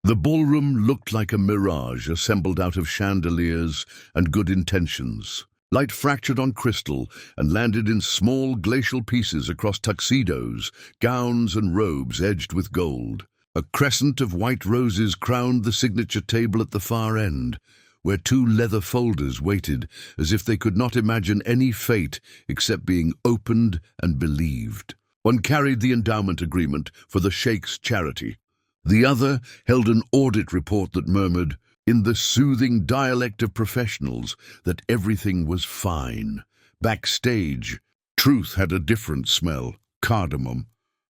The ballroom looked like a mirage assembled out of chandeliers and good intentions. Light fractured on crystal and landed in small glacial pieces across tuxedos, gowns and robes edged with gold. A crescent of white roses crowned the signature table at the far end, where two leather folders waited as if they could not imagine any fate except being opened and believed. One carried the endowment agreement for the Sheikh's charity. The other held an audit report that murmured, in the soothing dialect of professionals, that everything was fine. Backstage, truth had a different smell, cardamom.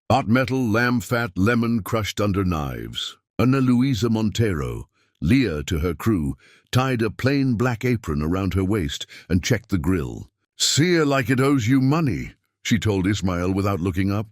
Hot metal, lamb fat, lemon crushed under knives. Ana Luisa Montero, Leah to her crew, tied a plain black apron around her waist and checked the grill. "See her like it owes you money," she told Ismail without looking up.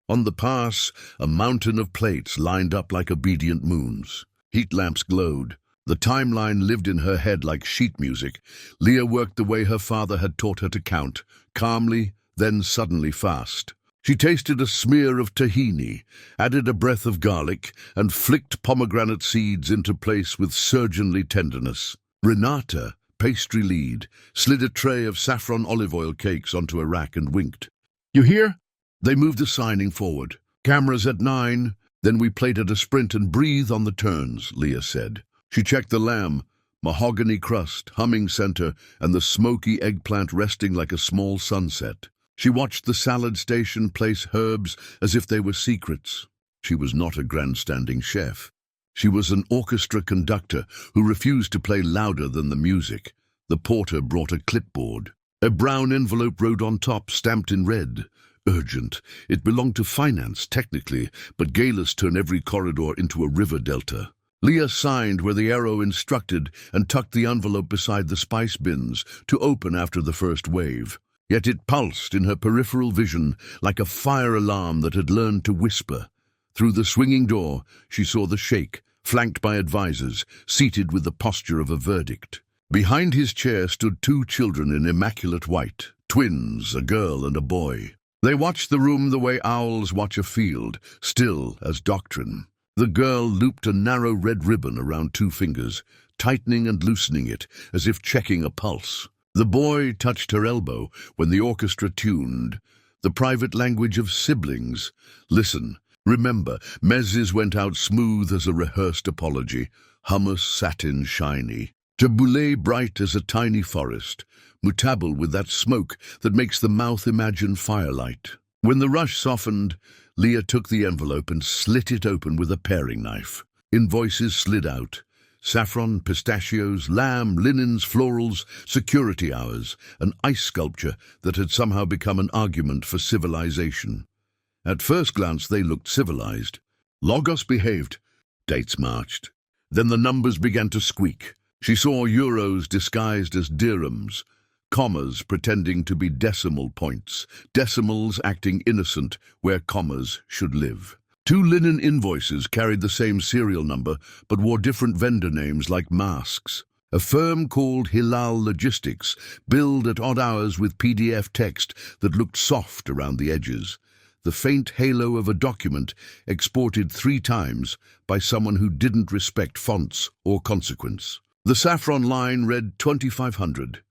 On the pass, a mountain of plates lined up like obedient moons. Heat lamps glowed. The timeline lived in her head like sheet music. Leah worked the way her father had taught her to count, calmly, then suddenly fast. She tasted a smear of tahini, added a breath of garlic, and flicked pomegranate seeds into place with surgeonly tenderness. Renata, pastry lead, slid a tray of saffron olive oil cakes onto a rack and winked. "You hear?" They moved the signing forward. "Cameras at 9, then we played at a sprint and breathe on the turns," Leah said. She checked the lamb, mahogany crust, humming center, and the smoky eggplant resting like a small sunset. She watched the salad station place herbs as if they were secrets. She was not a grandstanding chef. She was an orchestra conductor who refused to play louder than the music. The porter brought a clipboard. A brown envelope rode on top, stamped in red. Urgent. It belonged to finance, technically, but galas turn every corridor into a river delta. Leah signed where the arrow instructed and tucked the envelope beside the spice bins to open after the first wave. Yet it pulsed in her peripheral vision like a fire alarm that had learned to whisper. Through the swinging door, she saw the sheikh, flanked by advisors, seated with the posture of a verdict. Behind his chair stood two children in immaculate white, twins, a girl and a boy. They watched the room the way owls watch a field, still as doctrine. The girl looped a narrow red ribbon around two fingers, tightening and loosening it, as if checking a pulse. The boy touched her elbow when the orchestra tuned, the private language of siblings. "Listen, remember, mezzes went out smooth as a rehearsed apology, hummus satin shiny, tabbouleh bright as a tiny forest, mutable with that smoke that makes the mouth imagine firelight." When the rush softened, Leah took the envelope and slit it open with a paring knife. Invoices slid out. Saffron, pistachios, lamb, linens, florals, security hours, an ice sculpture that had somehow become an argument for civilization. At first glance they looked civilized. Logos behaved. Dates marched. Then the numbers began to squeak. She saw euros disguised as dirhams, commas pretending to be decimal points, decimals acting innocent where commas should live. Two linen invoices carried the same serial number but wore different vendor names like masks. A firm called Hilal Logistics billed at odd hours with PDF text that looked soft around the edges. The faint halo of a document exported 3 times by someone who didn't respect fonts or consequence. The saffron line read 2500,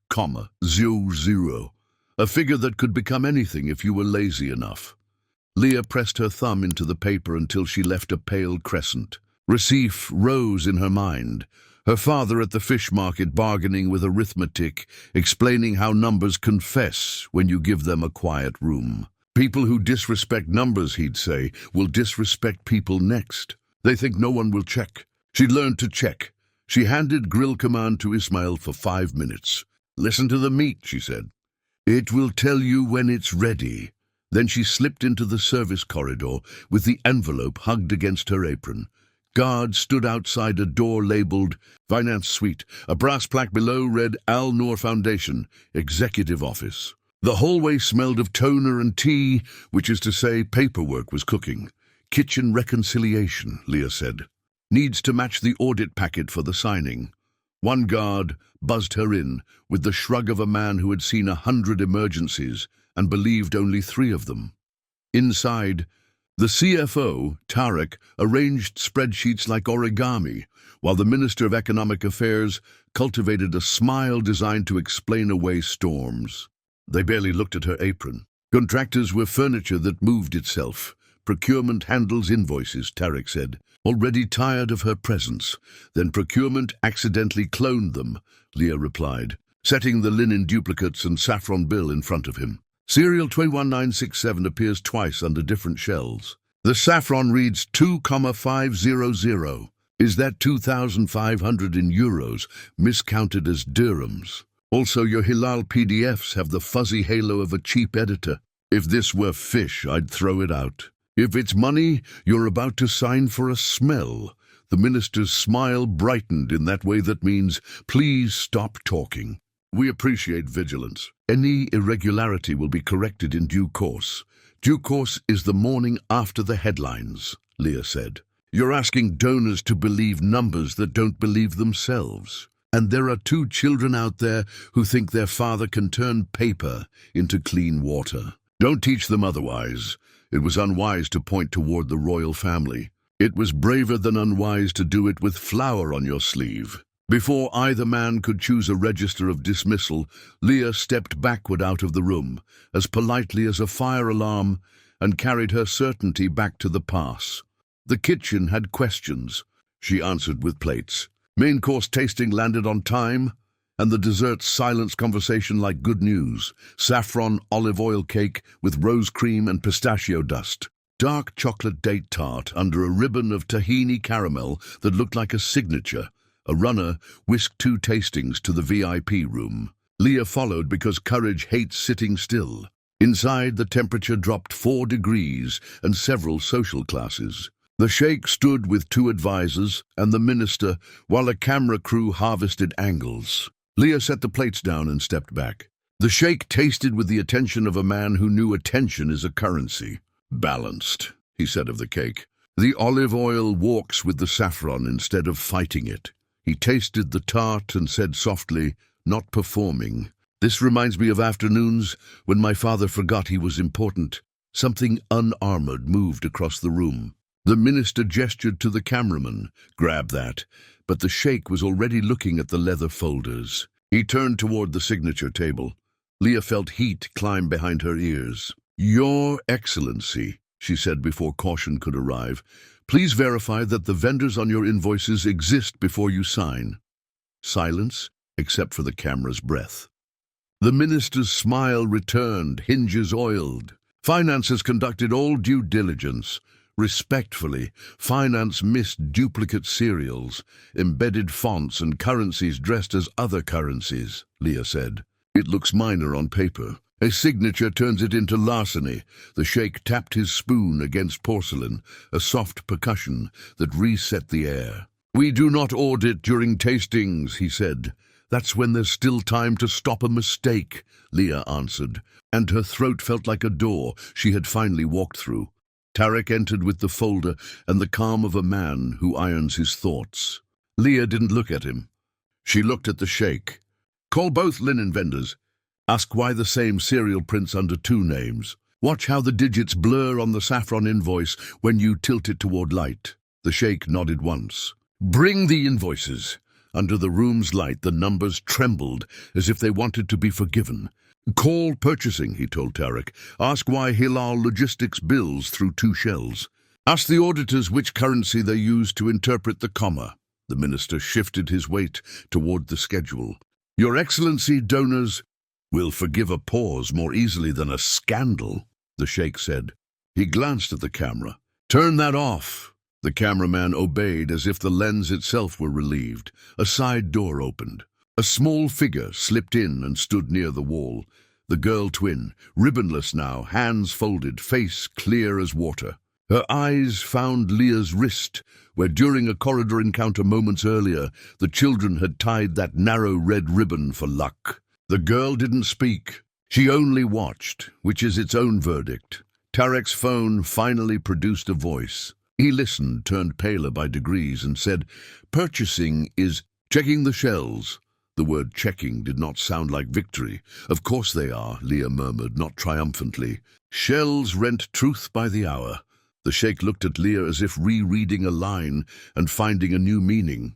00, a figure that could become anything if you were lazy enough. Leah pressed her thumb into the paper until she left a pale crescent. Receipt rose in her mind. Her father at the fish market bargaining with arithmetic, explaining how numbers confess when you give them a quiet room. People who disrespect numbers, he'd say, will disrespect people next. They think no one will check. She learned to check. She handed grill command to Ismail for 5 minutes. "Listen to the meat," she said. "It will tell you when it's ready." Then she slipped into the service corridor with the envelope hugged against her apron. Guards stood outside a door labeled Finance Suite. A brass plaque below read Al Noor Foundation, Executive Office. The hallway smelled of toner and tea, which is to say paperwork was cooking. "Kitchen reconciliation," Leah said. "Needs to match the audit packet for the signing." One guard buzzed her in with the shrug of a man who had seen 100 emergencies and believed only 3 of them. Inside, The CFO, Tarek, arranged spreadsheets like origami, while the Minister of Economic Affairs cultivated a smile designed to explain away storms. They barely looked at her apron. Contractors were furniture that moved itself. Procurement handles invoices, Tarek said, already tired of her presence. Then procurement accidentally cloned them, Leah replied, setting the linen duplicates and saffron bill in front of him. Serial 21967 appears twice under different shells. The saffron reads 2,500. Is that 2,500 in euros, miscounted as dirhams? Also, your Hilal PDFs have the fuzzy halo of a cheap editor. If this were fish, I'd throw it out. If it's money, you're about to sign for a smell. The minister's smile brightened in that way that means, please stop talking. We appreciate vigilance. Any irregularity will be corrected in due course. Due course is the morning after the headlines, Leah said. You're asking donors to believe numbers that don't believe themselves. And there are 2 children out there who think their father can turn paper into clean water. Don't teach them otherwise. It was unwise to point toward the royal family. It was braver than unwise to do it with flour on your sleeve. Before either man could choose a register of dismissal, Leah stepped backward out of the room, as politely as a fire alarm, and carried her certainty back to the pass. The kitchen had questions. She answered with plates. Main course tasting landed on time, and the dessert silenced conversation like good news. Saffron olive oil cake with rose cream and pistachio dust. Dark chocolate date tart under a ribbon of tahini caramel that looked like a signature. A runner whisked 2 tastings to the VIP room. Leah followed because courage hates sitting still. Inside, the temperature dropped 4 degrees and several social classes. The sheikh stood with 2 advisors and the minister while a camera crew harvested angles. Leah set the plates down and stepped back. The sheikh tasted with the attention of a man who knew attention is a currency. Balanced, he said of the cake. The olive oil walks with the saffron instead of fighting it. He tasted the tart and said softly, not performing. This reminds me of afternoons when my father forgot he was important. Something unarmored moved across the room. The minister gestured to the cameraman. Grab that. But the sheikh was already looking at the leather folders. He turned toward the signature table. Leah felt heat climb behind her ears. Your Excellency, she said before caution could arrive, please verify that the vendors on your invoices exist before you sign. Silence, except for the camera's breath. The minister's smile returned, hinges oiled. Finance has conducted all due diligence. Respectfully, finance missed duplicate serials, embedded fonts and currencies dressed as other currencies, Leah said. It looks minor on paper. A signature turns it into larceny. The sheikh tapped his spoon against porcelain, a soft percussion that reset the air. We do not audit during tastings, he said. That's when there's still time to stop a mistake, Leah answered, and her throat felt like a door she had finally walked through. Tarek entered with the folder and the calm of a man who irons his thoughts. Leah didn't look at him. She looked at the sheikh. Call both linen vendors. Ask why the same serial prints under 2 names. Watch how the digits blur on the saffron invoice when you tilt it toward light. The sheikh nodded once. Bring the invoices. Under the room's light, the numbers trembled as if they wanted to be forgiven. Call purchasing, he told Tarek. Ask why Hilal Logistics bills through 2 shells. Ask the auditors which currency they use to interpret the comma. The minister shifted his weight toward the schedule. Your Excellency, donors will forgive a pause more easily than a scandal, the sheikh said. He glanced at the camera. Turn that off. The cameraman obeyed as if the lens itself were relieved. A side door opened. A small figure slipped in and stood near the wall. The girl twin, ribbonless now, hands folded, face clear as water. Her eyes found Leah's wrist, where during a corridor encounter moments earlier, the children had tied that narrow red ribbon for luck. The girl didn't speak. She only watched, which is its own verdict. Tarek's phone finally produced a voice. He listened, turned paler by degrees, and said, Purchasing is checking the shells. The word checking did not sound like victory. Of course they are, Leah murmured, not triumphantly. Shells rent truth by the hour. The sheikh looked at Leah as if rereading a line and finding a new meaning.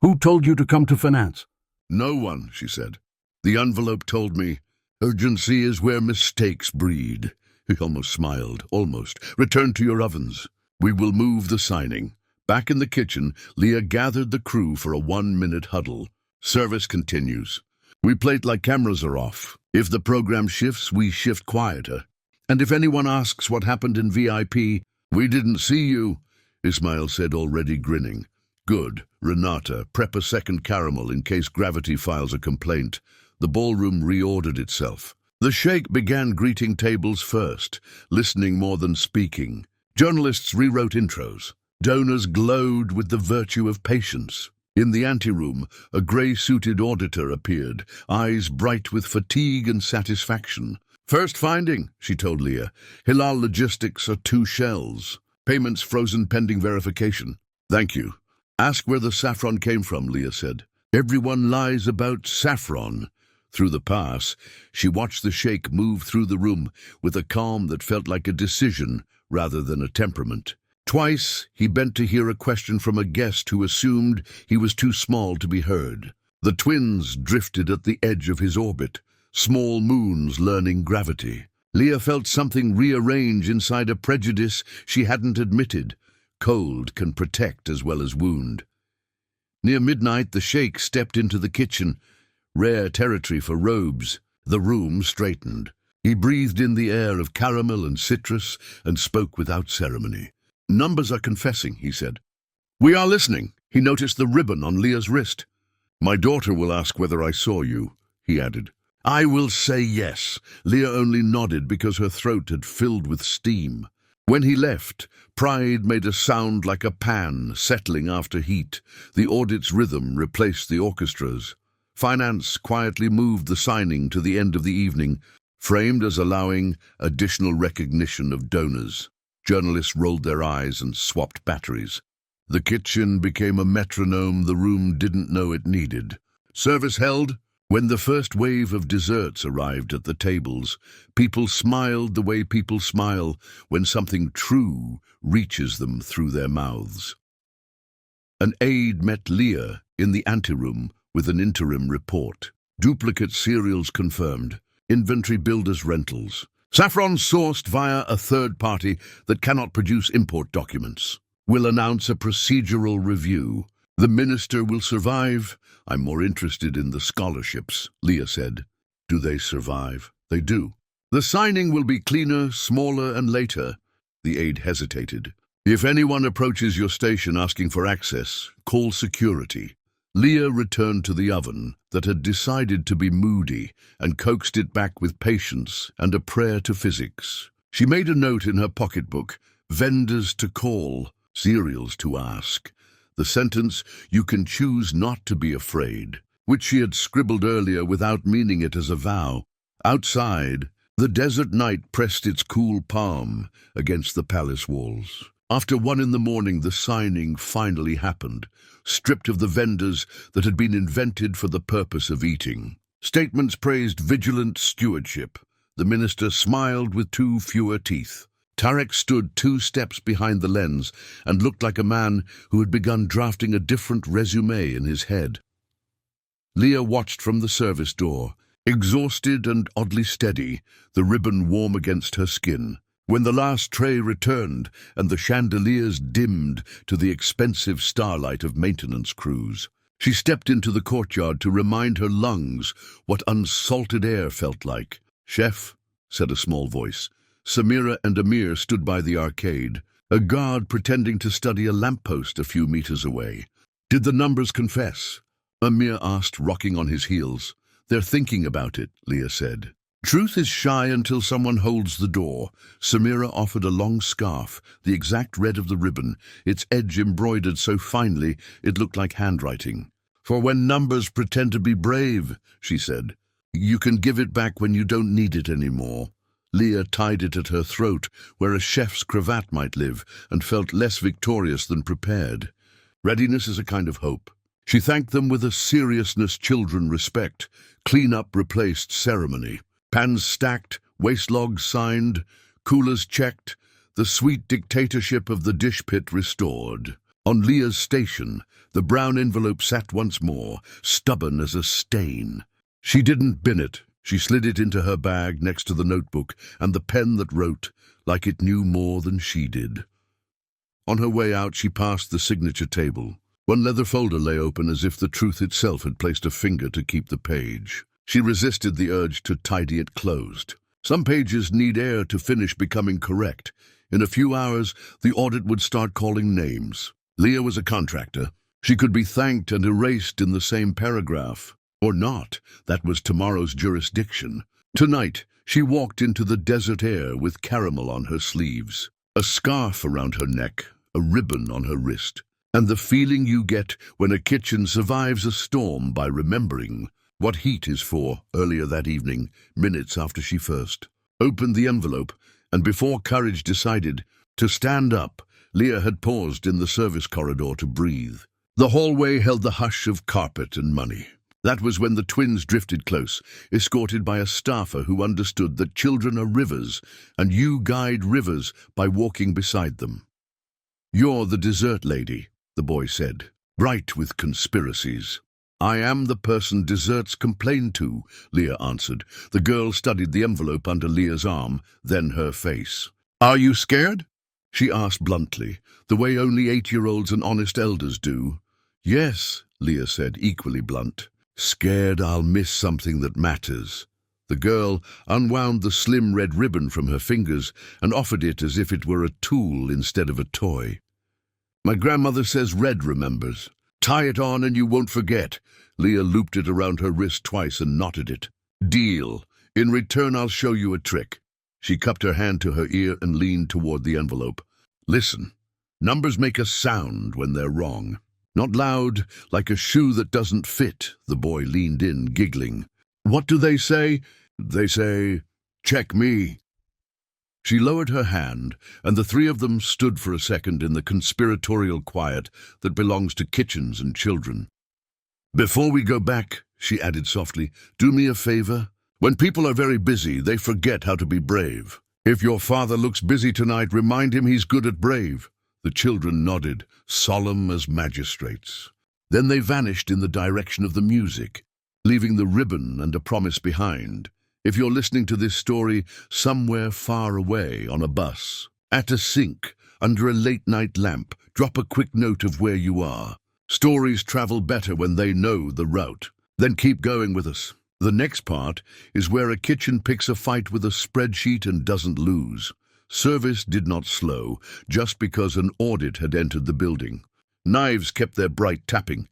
Who told you to come to finance? No one, she said. The envelope told me, urgency is where mistakes breed. He almost smiled, almost. Return to your ovens. We will move the signing. Back in the kitchen, Leah gathered the crew for a 1-minute huddle. Service continues. We plate like cameras are off. If the program shifts, we shift quieter. And if anyone asks what happened in VIP, we didn't see you, Ismail said, already grinning. Good. Renata, prep a second caramel in case gravity files a complaint. The ballroom reordered itself. The sheikh began greeting tables first, listening more than speaking. Journalists rewrote intros. Donors glowed with the virtue of patience. In the anteroom, a grey-suited auditor appeared, eyes bright with fatigue and satisfaction. First finding, she told Leah. Hilal Logistics are 2 shells. Payments frozen pending verification. Thank you. Ask where the saffron came from, Leah said. Everyone lies about saffron. Through the pass, she watched the sheikh move through the room with a calm that felt like a decision rather than a temperament. Twice, he bent to hear a question from a guest who assumed he was too small to be heard. The twins drifted at the edge of his orbit, small moons learning gravity. Leah felt something rearrange inside a prejudice she hadn't admitted. Cold can protect as well as wound. Near midnight, the sheikh stepped into the kitchen, rare territory for robes. The room straightened. He breathed in the air of caramel and citrus and spoke without ceremony. Numbers are confessing, he said. We are listening. He noticed the ribbon on Leah's wrist. My daughter will ask whether I saw you, he added. I will say yes. Leah only nodded because her throat had filled with steam. When he left, pride made a sound like a pan settling after heat. The audit's rhythm replaced the orchestra's. Finance quietly moved the signing to the end of the evening, framed as allowing additional recognition of donors. Journalists rolled their eyes and swapped batteries. The kitchen became a metronome the room didn't know it needed. Service held. When the first wave of desserts arrived at the tables, people smiled the way people smile when something true reaches them through their mouths. An aide met Leah in the anteroom with an interim report. Duplicate cereals confirmed. Inventory builders rentals. Saffron sourced via a third party that cannot produce import documents. Will announce a procedural review. The minister will survive. I'm more interested in the scholarships, Leah said. Do they survive? They do. The signing will be cleaner, smaller, and later. The aide hesitated. If anyone approaches your station asking for access, call security. Leah returned to the oven that had decided to be moody and coaxed it back with patience and a prayer to physics. She made a note in her pocketbook, vendors to call, cereals to ask. The sentence, you can choose not to be afraid, which she had scribbled earlier without meaning it as a vow. Outside, the desert night pressed its cool palm against the palace walls. After 1 a.m, the signing finally happened, stripped of the vendors that had been invented for the purpose of eating. Statements praised vigilant stewardship. The minister smiled with 2 fewer teeth. Tarek stood 2 steps behind the lens and looked like a man who had begun drafting a different resume in his head. Leah watched from the service door, exhausted and oddly steady, the ribbon warm against her skin. When the last tray returned and the chandeliers dimmed to the expensive starlight of maintenance crews, she stepped into the courtyard to remind her lungs what unsalted air felt like. Chef, said a small voice. Samira and Amir stood by the arcade, a guard pretending to study a lamppost a few meters away. Did the numbers confess? Amir asked, rocking on his heels. They're thinking about it, Leah said. Truth is shy until someone holds the door. Samira offered a long scarf, the exact red of the ribbon, its edge embroidered so finely it looked like handwriting. For when numbers pretend to be brave, she said. You can give it back when you don't need it anymore. Leah tied it at her throat, where a chef's cravat might live, and felt less victorious than prepared. Readiness is a kind of hope. She thanked them with a seriousness children respect. Clean-up replaced ceremony. Pans stacked, waste logs signed, coolers checked. the sweet dictatorship of the dish pit restored. On Leah's station, the brown envelope sat once more, stubborn as a stain. She didn't bin it. She slid it into her bag next to the notebook and the pen that wrote, like it knew more than she did. On her way out, she passed the signature table. One leather folder lay open as if the truth itself had placed a finger to keep the page. She resisted the urge to tidy it closed. Some pages need air to finish becoming correct. In a few hours, the audit would start calling names. Leah was a contractor. She could be thanked and erased in the same paragraph. Or not. That was tomorrow's jurisdiction. Tonight, she walked into the desert air with caramel on her sleeves, a scarf around her neck, a ribbon on her wrist, and the feeling you get when a kitchen survives a storm by remembering what heat is for earlier that evening, minutes after she first opened the envelope, and before courage decided to stand up, Leah had paused in the service corridor to breathe. The hallway held the hush of carpet and money. That was when the twins drifted close, escorted by a staffer who understood that children are rivers, and you guide rivers by walking beside them. "You're the dessert lady," the boy said, bright with conspiracies. "I am the person desserts complain to," Leah answered. The girl studied the envelope under Leah's arm, then her face. "Are you scared?" she asked bluntly, the way only 8-year-olds and honest elders do. "Yes," Leah said, equally blunt. "Scared I'll miss something that matters." The girl unwound the slim red ribbon from her fingers and offered it as if it were a tool instead of a toy. "My grandmother says red remembers. Tie it on and you won't forget." Leah looped it around her wrist twice and knotted it. "Deal. In return, I'll show you a trick." She cupped her hand to her ear and leaned toward the envelope. "Listen. Numbers make a sound when they're wrong. Not loud, like a shoe that doesn't fit." The boy leaned in, giggling. "What do they say?" "They say, 'Check me.'" She lowered her hand, and the three of them stood for a second in the conspiratorial quiet that belongs to kitchens and children. "Before we go back," she added softly, "do me a favor. When people are very busy, they forget how to be brave. If your father looks busy tonight, remind him he's good at brave." The children nodded, solemn as magistrates. Then they vanished in the direction of the music, leaving the ribbon and a promise behind. If you're listening to this story somewhere far away on a bus, at a sink, under a late-night lamp, drop a quick note of where you are. Stories travel better when they know the route. Then keep going with us. The next part is where a kitchen picks a fight with a spreadsheet and doesn't lose. Service did not slow, just because an audit had entered the building. Knives kept their bright tapping.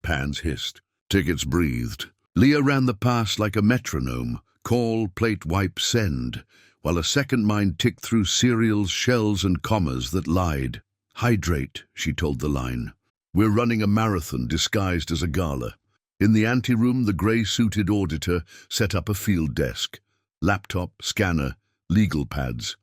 Pans hissed. Tickets breathed. Leah ran the pass like a metronome. Call, plate, wipe, send, while a second mind ticked through serials, shells, and commas that lied. "Hydrate," she told the line. "We're running a marathon disguised as a gala." In the anteroom, the grey-suited auditor set up a field desk. Laptop, scanner, legal pads.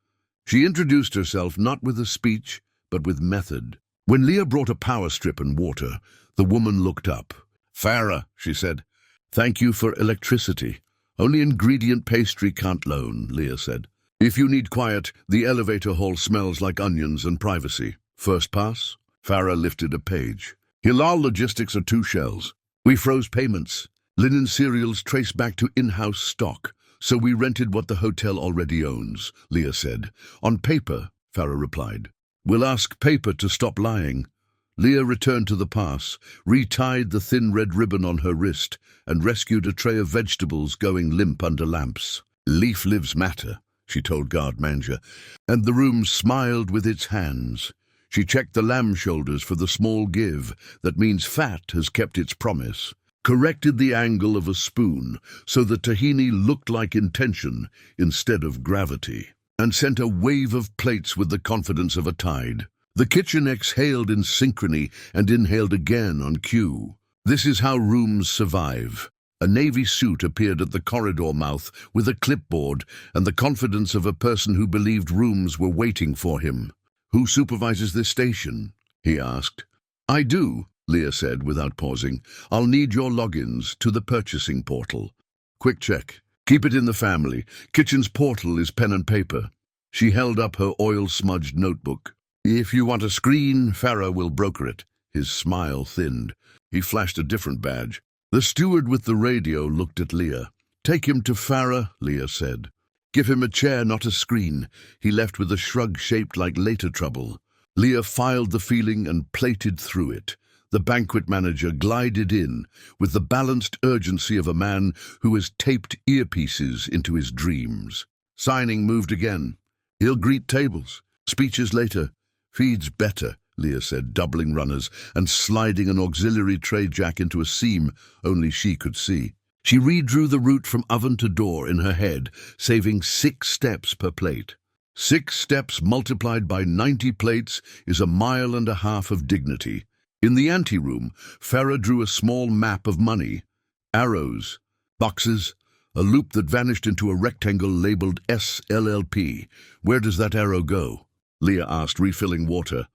She introduced herself not with a speech, but with method. When Leah brought a power strip and water, the woman looked up. "Farah," she said, "thank you for electricity. Only ingredient pastry can't loan," Leah said. "If you need quiet, the elevator hall smells like onions and privacy. First pass?" Farah lifted a page. "Hilal Logistics are 2 shells. We froze payments. Linen cereals trace back to in-house stock. So we rented what the hotel already owns," Leah said. "On paper," Farah replied. "We'll ask paper to stop lying." Leah returned to the pass, retied the thin red ribbon on her wrist, and rescued a tray of vegetables going limp under lamps. "Leaf lives matter," she told guard manager, and the room smiled with its hands. She checked the lamb shoulders for the small give that means fat has kept its promise, corrected the angle of a spoon so the tahini looked like intention instead of gravity, and sent a wave of plates with the confidence of a tide. The kitchen exhaled in synchrony and inhaled again on cue. This is how rooms survive. A navy suit appeared at the corridor mouth with a clipboard and the confidence of a person who believed rooms were waiting for him. "Who supervises this station?" he asked. "I do," Leah said without pausing. "I'll need your logins to the purchasing portal." "Quick check. Keep it in the family. Kitchen's portal is pen and paper." She held up her oil-smudged notebook. "If you want a screen, Farah will broker it." His smile thinned. He flashed a different badge. The steward with the radio looked at Leah. "Take him to Farah," Leah said. "Give him a chair, not a screen." He left with a shrug shaped like later trouble. Leah filed the feeling and plated through it. The banquet manager glided in with the balanced urgency of a man who has taped earpieces into his dreams. Signing moved again. "He'll greet tables. Speeches later. Feeds better," Leah said, doubling runners and sliding an auxiliary tray jack into a seam only she could see. She redrew the route from oven to door in her head, saving 6 steps per plate. 6 steps multiplied by 90 plates is 1.5 miles of dignity. In the anteroom, Farah drew a small map of money. Arrows, boxes, a loop that vanished into a rectangle labeled SLLP. "Where does that arrow go?" Leah asked, refilling water.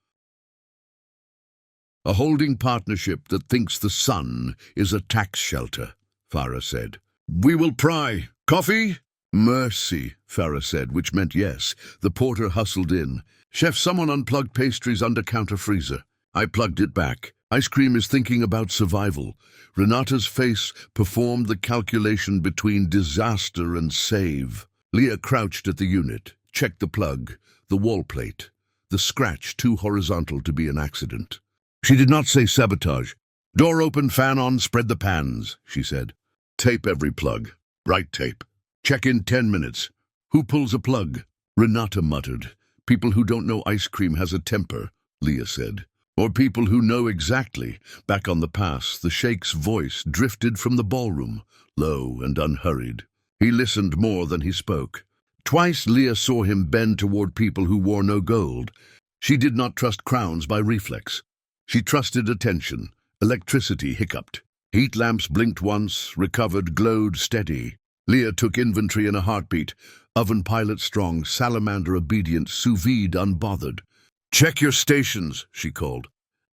"A holding partnership that thinks the sun is a tax shelter," Farah said. "We will pry. Coffee?" "Mercy," Farah said, which meant yes. The porter hustled in. "Chef, someone unplugged pastries under counter freezer." I plugged it back. "Ice cream is thinking about survival." Renata's face performed the calculation between disaster and save. Leah crouched at the unit, checked the plug, the wall plate, the scratch too horizontal to be an accident. She did not say sabotage. "Door open, fan on, spread the pans," she said. "Tape every plug. Right tape. Check in 10 minutes. Who pulls a plug?" Renata muttered. "People who don't know ice cream has a temper," Leah said. "Or people who know exactly." Back on the pass, the Sheikh's voice drifted from the ballroom, low and unhurried. He listened more than he spoke. Twice Leah saw him bend toward people who wore no gold. She did not trust crowns by reflex. She trusted attention. Electricity hiccuped. Heat lamps blinked once, recovered, glowed steady. Leah took inventory in a heartbeat. Oven pilot strong, salamander obedient, sous vide unbothered. "Check your stations," she called.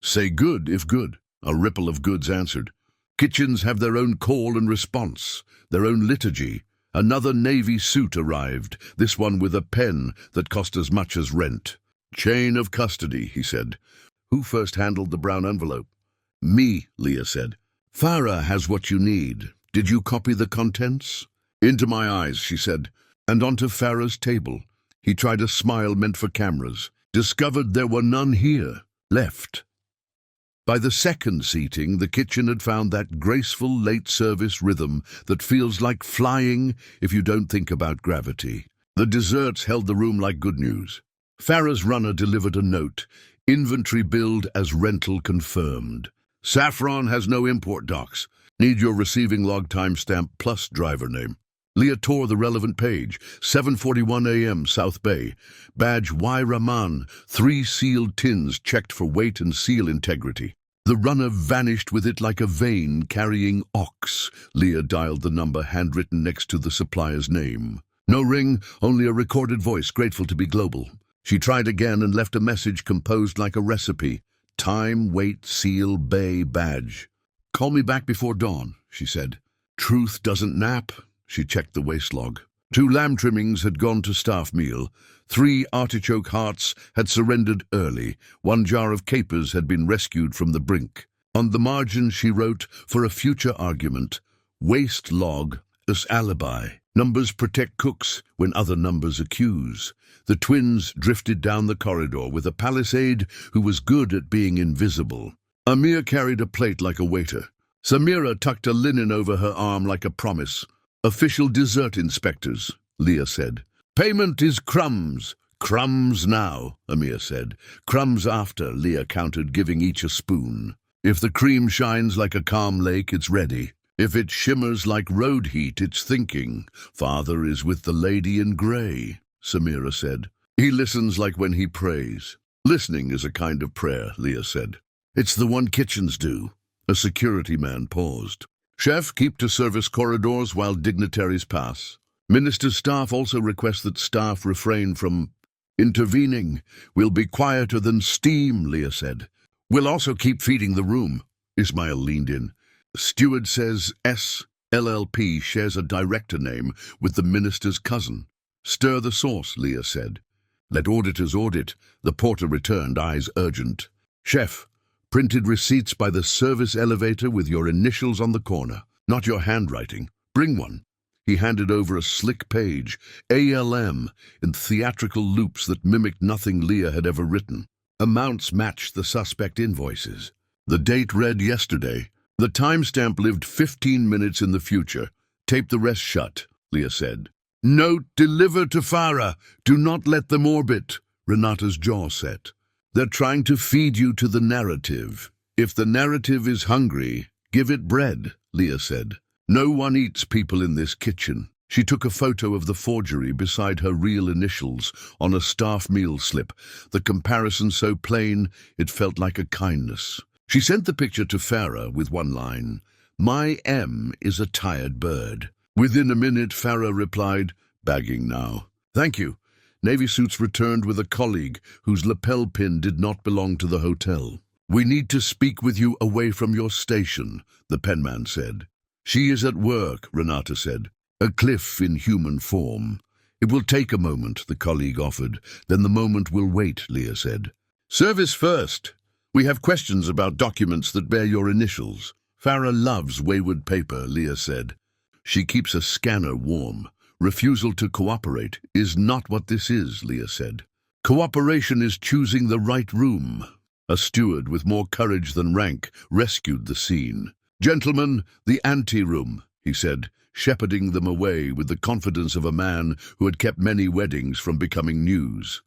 "Say good if good." A ripple of goods answered. Kitchens have their own call and response, their own liturgy. Another navy suit arrived, this one with a pen that cost as much as rent. "Chain of custody," he said. "Who first handled the brown envelope?" "Me," Leah said. "Farah has what you need. Did you copy the contents?" "Into my eyes," she said, and onto Farah's table. He tried a smile meant for cameras. Discovered there were none here left. By the second seating, the kitchen had found that graceful late-service rhythm that feels like flying if you don't think about gravity. The desserts held the room like good news. Farah's runner delivered a note. "Inventory build as rental confirmed. Saffron has no import docs. Need your receiving log timestamp plus driver name." Leah tore the relevant page. 7:41 a.m. South Bay. Badge Y. Rahman. 3 sealed tins checked for weight and seal integrity. The runner vanished with it like a vein carrying ox. Leah dialed the number handwritten next to the supplier's name. No ring, only a recorded voice, grateful to be global. She tried again and left a message composed like a recipe. Time, weight, seal, bay, badge. "Call me back before dawn," she said. "Truth doesn't nap." She checked the waste log. 2 lamb trimmings had gone to staff meal. 3 artichoke hearts had surrendered early. 1 jar of capers had been rescued from the brink. On the margin she wrote, "For a future argument, waste log as alibi. Numbers protect cooks when other numbers accuse." The twins drifted down the corridor with a palisade who was good at being invisible. Amir carried a plate like a waiter. Samira tucked a linen over her arm like a promise. "Official dessert inspectors," Leah said. "Payment is crumbs." "Crumbs now," Amir said. "Crumbs after," Leah countered, giving each a spoon. "If the cream shines like a calm lake, it's ready. If it shimmers like road heat, it's thinking. Father is with the lady in grey," Samira said. "He listens like when he prays." "Listening is a kind of prayer," Leah said. "It's the one kitchens do." A security man paused. "Chef, keep to service corridors while dignitaries pass. Minister's staff also request that staff refrain from intervening. We'll be quieter than steam," Leah said. "We'll also keep feeding the room." Ismail leaned in. "The steward says SLLP shares a director name with the minister's cousin." "Stir the sauce," Leah said. Let auditors audit. The porter returned, eyes urgent. Chef, printed receipts by the service elevator with your initials on the corner. Not your handwriting. Bring one. He handed over a slick page, ALM, in theatrical loops that mimicked nothing Leah had ever written. Amounts matched the suspect invoices. The date read yesterday. The timestamp lived 15 minutes in the future. Tape the rest shut, Leah said. Note, deliver to Farah. Do not let them orbit. Renata's jaw set. They're trying to feed you to the narrative. If the narrative is hungry, give it bread, Leah said. No one eats people in this kitchen. She took a photo of the forgery beside her real initials on a staff meal slip, the comparison so plain it felt like a kindness. She sent the picture to Farah with one line, My M is a tired bird. Within a minute, Farah replied, bagging now. Thank you. Navy Suits returned with a colleague whose lapel pin did not belong to the hotel. We need to speak with you away from your station, the penman said. She is at work, Renata said. A cliff in human form. It will take a moment, the colleague offered. Then the moment will wait, Leah said. Service first. We have questions about documents that bear your initials. Farah loves wayward paper, Leah said. She keeps a scanner warm. Refusal to cooperate is not what this is, Leah said. Cooperation is choosing the right room. A steward with more courage than rank rescued the scene. Gentlemen, the anteroom, he said, shepherding them away with the confidence of a man who had kept many weddings from becoming news.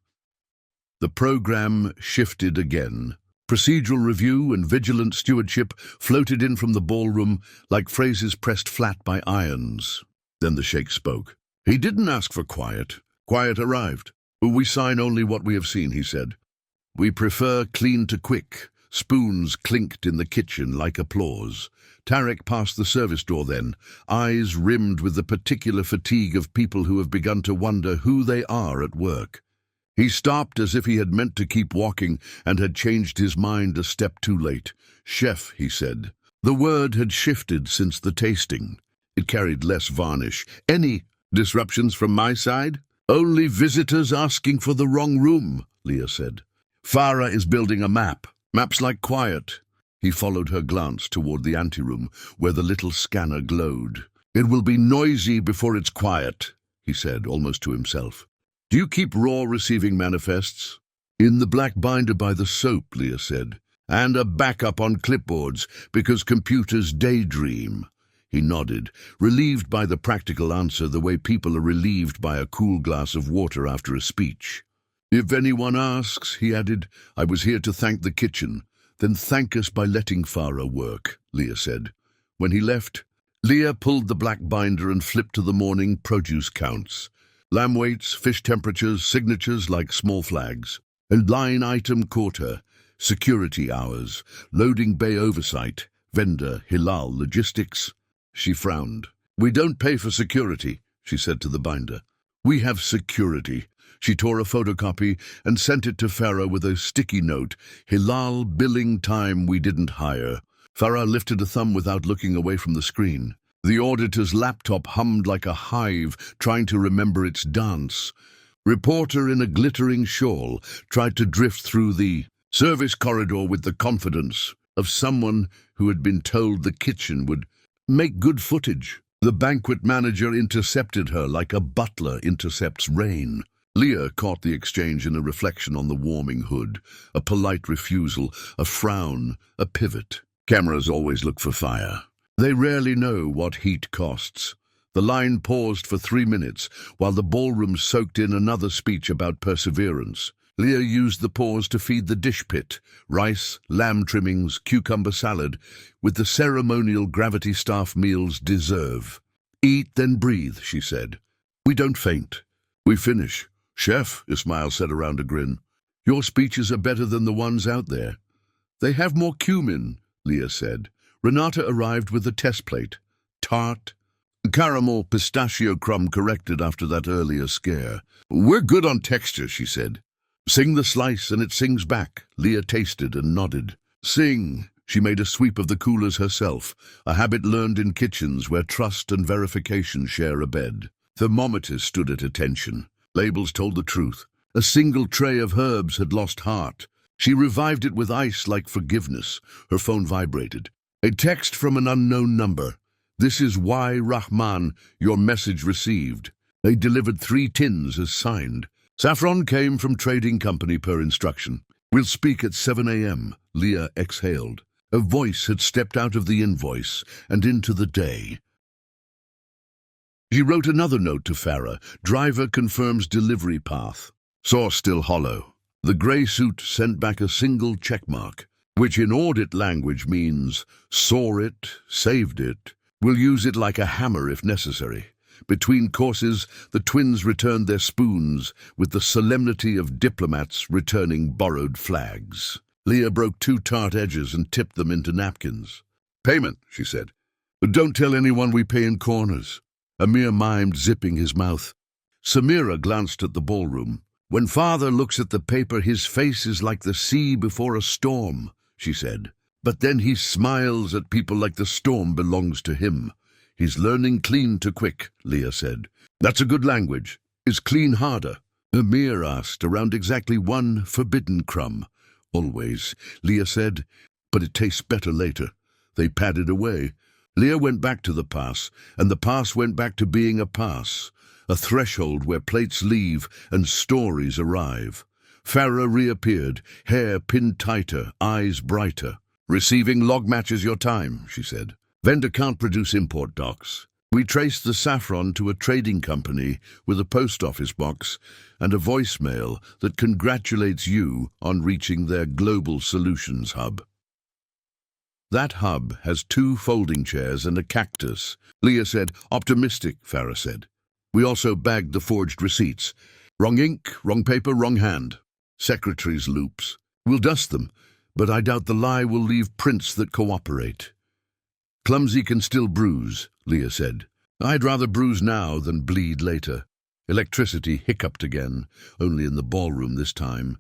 The program shifted again. Procedural review and vigilant stewardship floated in from the ballroom like phrases pressed flat by irons. Then the Sheikh spoke. He didn't ask for quiet. Quiet arrived. We sign only what we have seen, he said. We prefer clean to quick. Spoons clinked in the kitchen like applause. Tarek passed the service door then, eyes rimmed with the particular fatigue of people who have begun to wonder who they are at work. He stopped as if he had meant to keep walking and had changed his mind a step too late. Chef, he said. The word had shifted since the tasting. It carried less varnish. Any disruptions from my side? Only visitors asking for the wrong room, Leah said. Farah is building a map. Maps like quiet. He followed her glance toward the anteroom, where the little scanner glowed. It will be noisy before it's quiet, he said, almost to himself. Do you keep raw receiving manifests? In the black binder by the soap, Leah said. And a backup on clipboards, because computers daydream. He nodded, relieved by the practical answer the way people are relieved by a cool glass of water after a speech. If anyone asks, he added, I was here to thank the kitchen. Then thank us by letting Farah work, Leah said. When he left, Leah pulled the black binder and flipped to the morning produce counts. Lamb weights, fish temperatures, signatures like small flags. A line item caught her. Security hours, loading bay oversight, vendor, Hilal, logistics. She frowned. We don't pay for security, she said to the binder. We have security. She tore a photocopy and sent it to Farah with a sticky note, Hilal billing time we didn't hire. Farah lifted a thumb without looking away from the screen. The auditor's laptop hummed like a hive, trying to remember its dance. Reporter in a glittering shawl tried to drift through the service corridor with the confidence of someone who had been told the kitchen would make good footage. The banquet manager intercepted her like a butler intercepts rain. Leah caught the exchange in a reflection on the warming hood, a polite refusal, a frown, a pivot. Cameras always look for fire. They rarely know what heat costs. The line paused for 3 minutes, while the ballroom soaked in another speech about perseverance. Leah used the pause to feed the dish pit, rice, lamb trimmings, cucumber salad, with the ceremonial gravity staff meals deserve. Eat, then breathe, she said. We don't faint. We finish. Chef, Ismail said around a grin. Your speeches are better than the ones out there. They have more cumin, Leah said. Renata arrived with a test plate. Tart. Caramel pistachio crumb corrected after that earlier scare. We're good on texture, she said. Sing the slice and it sings back. Leah tasted and nodded. Sing. She made a sweep of the coolers herself, a habit learned in kitchens where trust and verification share a bed. Thermometers stood at attention. Labels told the truth. A single tray of herbs had lost heart. She revived it with ice like forgiveness. Her phone vibrated. A text from an unknown number. "This is Y. Rahman, your message received." They delivered 3 tins as signed. Saffron came from trading company per instruction. "We'll speak at 7 a.m., Leah exhaled. A voice had stepped out of the invoice and into the day. She wrote another note to Farah. "Driver confirms delivery path." Source still hollow. The grey suit sent back a single checkmark, which in audit language means saw it, saved it, will use it like a hammer if necessary. Between courses, the twins returned their spoons with the solemnity of diplomats returning borrowed flags. Leah broke 2 tart edges and tipped them into napkins. "Payment," she said. "But don't tell anyone we pay in corners." Amir mimed, zipping his mouth. Samira glanced at the ballroom. "When father looks at the paper, his face is like the sea before a storm," she said. "But then he smiles at people like the storm belongs to him." "He's learning clean to quick," Leah said. "That's a good language. Is clean harder?" Amir asked, around exactly 1 forbidden crumb. "Always," Leah said, "but it tastes better later." They padded away. Leah went back to the pass, and the pass went back to being a pass, a threshold where plates leave and stories arrive. Farah reappeared, hair pinned tighter, eyes brighter. "Receiving log matches your time," she said. "Vendor can't produce import docs. We traced the saffron to a trading company with a post office box and a voicemail that congratulates you on reaching their global solutions hub. That hub has 2 folding chairs and a cactus," Leah said. "Optimistic," Farah said. "We also bagged the forged receipts. Wrong ink, wrong paper, wrong hand. Secretary's loops. We'll dust them, but I doubt the lie will leave prints that cooperate." "Clumsy can still bruise," Leah said. "I'd rather bruise now than bleed later." Electricity hiccuped again, only in the ballroom this time.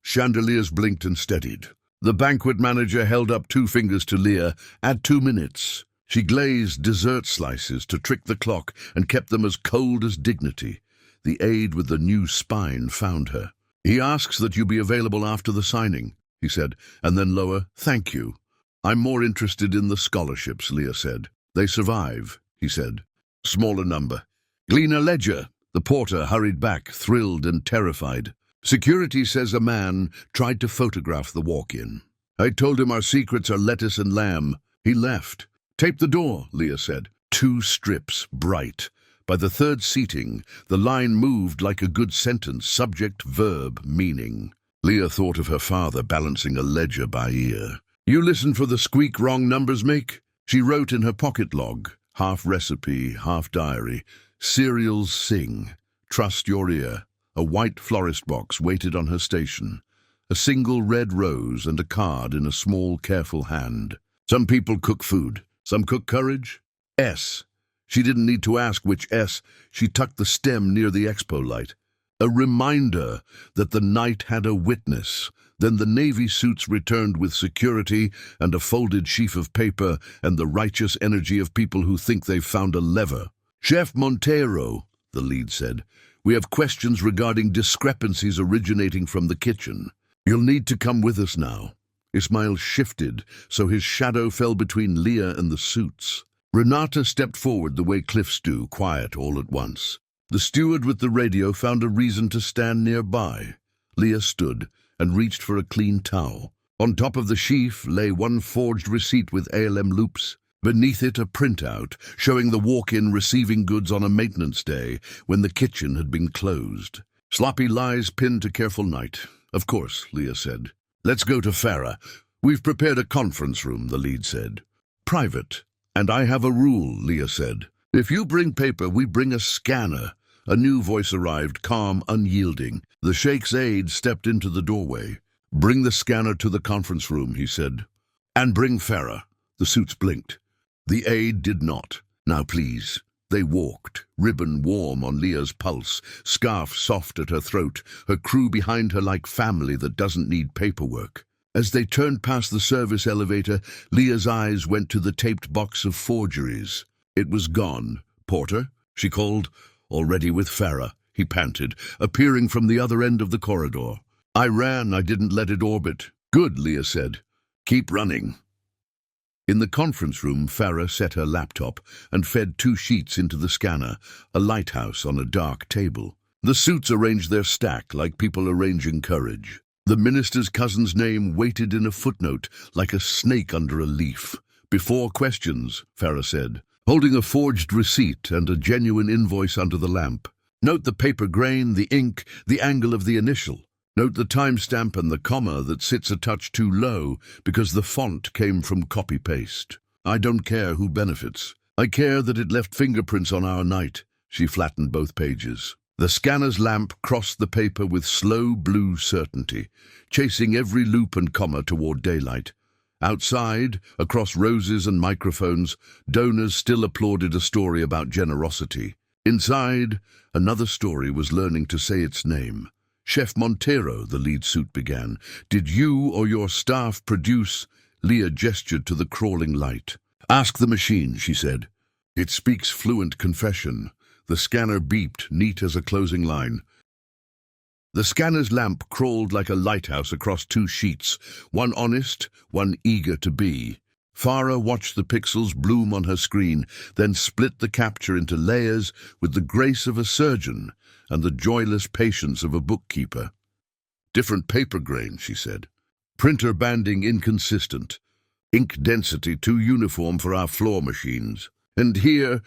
Chandeliers blinked and steadied. The banquet manager held up 2 fingers to Leah. "Add 2 minutes." She glazed dessert slices to trick the clock and kept them as cold as dignity. The aide with the new spine found her. "He asks that you be available after the signing," he said, and then lower, "Thank you." "I'm more interested in the scholarships," Leah said. "They survive," he said. "Smaller number." "Glean a ledger." The porter hurried back, thrilled and terrified. "Security says a man tried to photograph the walk-in. I told him our secrets are lettuce and lamb. He left." "Tape the door," Leah said. 2 strips, bright. By the 3rd seating, the line moved like a good sentence, subject, verb, meaning. Leah thought of her father balancing a ledger by ear. "You listen for the squeak wrong numbers make?" She wrote in her pocket log, half recipe, half diary. "Cereals sing. Trust your ear." A white florist box waited on her station. A single red rose and a card in a small, careful hand. "Some people cook food. Some cook courage." S. She didn't need to ask which S. She tucked the stem near the expo light. A reminder that the night had a witness. Then the navy suits returned with security and a folded sheaf of paper and the righteous energy of people who think they've found a lever. "Chef Montero," the lead said, "we have questions regarding discrepancies originating from the kitchen. You'll need to come with us now." Ismail shifted, so his shadow fell between Leah and the suits. Renata stepped forward the way cliffs do, quiet all at once. The steward with the radio found a reason to stand nearby. Leah stood and reached for a clean towel. On top of the sheaf lay 1 forged receipt with ALM loops. Beneath it a printout showing the walk-in receiving goods on a maintenance day when the kitchen had been closed. Sloppy lies pinned to careful night. "Of course," Leah said. "Let's go to Farah. We've prepared a conference room," the lead said. "Private. And I have a rule," Leah said. "If you bring paper, we bring a scanner." A new voice arrived, calm, unyielding. The Sheikh's aide stepped into the doorway. "Bring the scanner to the conference room," he said. "And bring Farah." The suits blinked. The aide did not. "Now, please." They walked, ribbon warm on Leah's pulse, scarf soft at her throat, her crew behind her like family that doesn't need paperwork. As they turned past the service elevator, Leah's eyes went to the taped box of forgeries. It was gone. "Porter," she called. "Already with Farah." he panted, appearing from the other end of the corridor. I ran, I didn't let it orbit. Good, Leah said. Keep running. In the conference room, Farah set her laptop and fed 2 sheets into the scanner, a lighthouse on a dark table. The suits arranged their stack like people arranging courage. The minister's cousin's name waited in a footnote like a snake under a leaf. Before questions, Farah said, holding a forged receipt and a genuine invoice under the lamp. Note the paper grain, the ink, the angle of the initial. Note the timestamp and the comma that sits a touch too low because the font came from copy-paste. I don't care who benefits. I care that it left fingerprints on our night. She flattened both pages. The scanner's lamp crossed the paper with slow blue certainty, chasing every loop and comma toward daylight. Outside, across roses and microphones, donors still applauded a story about generosity. Inside, another story was learning to say its name. Chef Montero, the lead suit began. Did you or your staff produce? Leah gestured to the crawling light. Ask the machine, she said. It speaks fluent confession. The scanner beeped, neat as a closing line. The scanner's lamp crawled like a lighthouse across 2 sheets, one honest, one eager to be. Farah watched the pixels bloom on her screen, then split the capture into layers with the grace of a surgeon and the joyless patience of a bookkeeper. Different paper grain, she said. Printer banding inconsistent. Ink density too uniform for our floor machines. And here,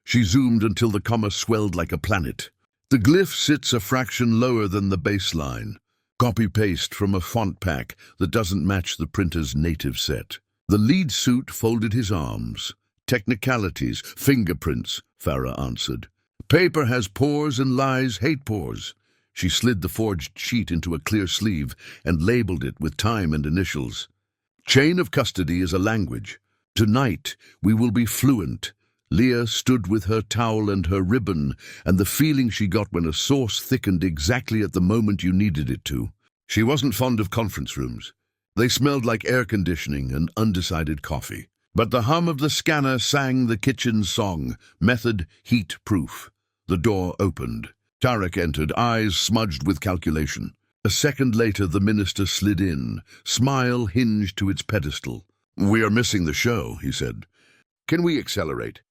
she zoomed until the comma swelled like a planet. The glyph sits a fraction lower than the baseline. Copy-paste from a font pack that doesn't match the printer's native set. The lead suit folded his arms. Technicalities, fingerprints, Farah answered. Paper has pores and lies hate pores. She slid the forged sheet into a clear sleeve and labeled it with time and initials. Chain of custody is a language. Tonight we will be fluent. Leah stood with her towel and her ribbon, and the feeling she got when a sauce thickened exactly at the moment you needed it to. She wasn't fond of conference rooms. They smelled like air conditioning and undecided coffee. But the hum of the scanner sang the kitchen's song, method heat-proof. The door opened. Tarek entered, eyes smudged with calculation. A second later, the minister slid in, smile hinged to its pedestal. We are missing the show, he said. Can we accelerate?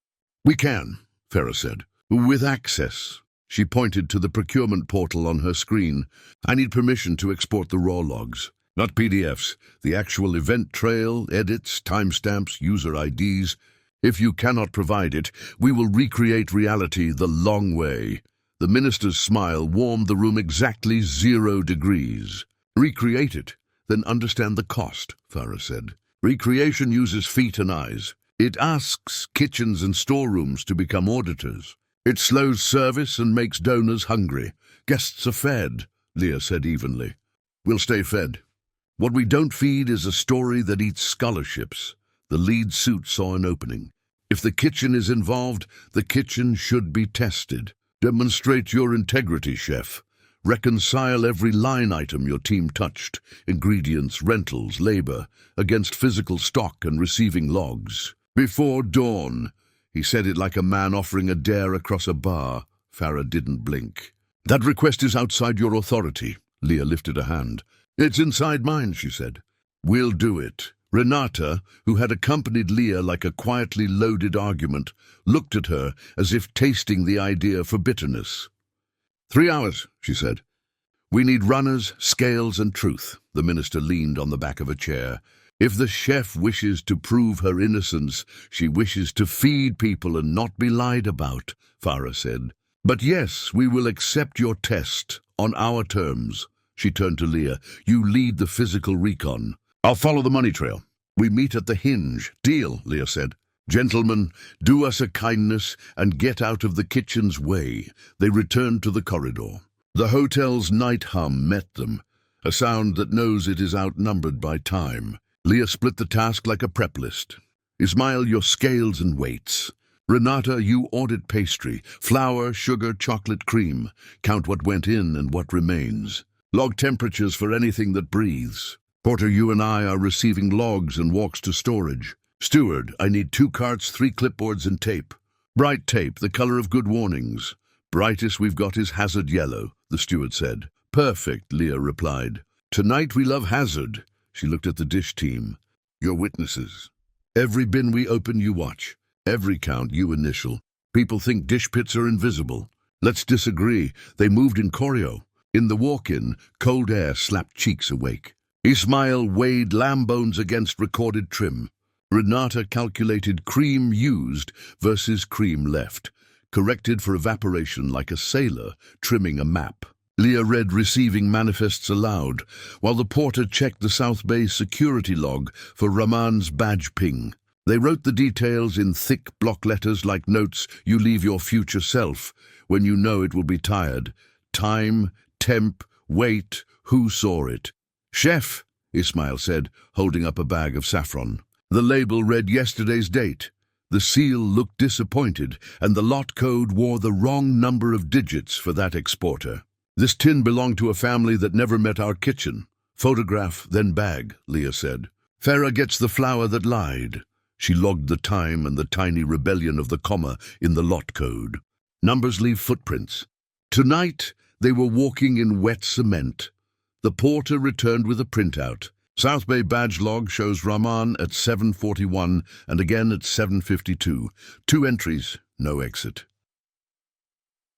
We can, Farah said. With access. She pointed to the procurement portal on her screen. I need permission to export the raw logs. Not PDFs, the actual event trail, edits, timestamps, user IDs. If you cannot provide it, we will recreate reality the long way. The minister's smile warmed the room exactly 0 degrees. Recreate it, then understand the cost, Farah said. Recreation uses feet and eyes. It asks kitchens and storerooms to become auditors. It slows service and makes donors hungry. Guests are fed, Leah said evenly. We'll stay fed. What we don't feed is a story that eats scholarships. The lead suit saw an opening. If the kitchen is involved, the kitchen should be tested. Demonstrate your integrity, chef. Reconcile every line item your team touched, ingredients, rentals, labor, against physical stock and receiving logs. Before dawn, he said it like a man offering a dare across a bar. Farah didn't blink. That request is outside your authority. Leah lifted a hand. It's inside mine, she said. We'll do it. Renata, who had accompanied Leah like a quietly loaded argument, looked at her as if tasting the idea for bitterness. 3 hours, she said. We need runners, scales, and truth. The minister leaned on the back of a chair. If the chef wishes to prove her innocence, she wishes to feed people and not be lied about, Farah said. But yes, we will accept your test, on our terms. She turned to Leah. You lead the physical recon. I'll follow the money trail. We meet at the hinge. Deal, Leah said. Gentlemen, do us a kindness and get out of the kitchen's way. They returned to the corridor. The hotel's night hum met them, a sound that knows it is outnumbered by time. Leah split the task like a prep list. Ismail, your scales and weights. Renata, you audit pastry, flour, sugar, chocolate, cream. Count what went in and what remains. Log temperatures for anything that breathes. Porter, you and I are receiving logs and walks to storage. Steward, I need 2 carts, 3 clipboards, and tape. Bright tape, the color of good warnings. Brightest we've got is hazard yellow, the steward said. Perfect, Leah replied. Tonight we love hazard. She looked at the dish team. Your witnesses. Every bin we open you watch. Every count you initial. People think dish pits are invisible. Let's disagree. They moved in choreo. In the walk-in, cold air slapped cheeks awake. Ismail weighed lamb bones against recorded trim. Renata calculated cream used versus cream left, corrected for evaporation like a sailor trimming a map. Leah read receiving manifests aloud, while the porter checked the South Bay security log for Rahman's badge ping. They wrote the details in thick block letters like notes you leave your future self when you know it will be tired. Time, temp, weight, who saw it. Chef, Ismail said, holding up a bag of saffron. The label read yesterday's date. The seal looked disappointed, and the lot code wore the wrong number of digits for that exporter. This tin belonged to a family that never met our kitchen. Photograph, then bag, Leah said. Farah gets the flour that lied. She logged the time and the tiny rebellion of the comma in the lot code. Numbers leave footprints. Tonight, they were walking in wet cement. The porter returned with a printout. South Bay badge log shows Rahman at 7:41 and again at 7:52. 2 entries, no exit.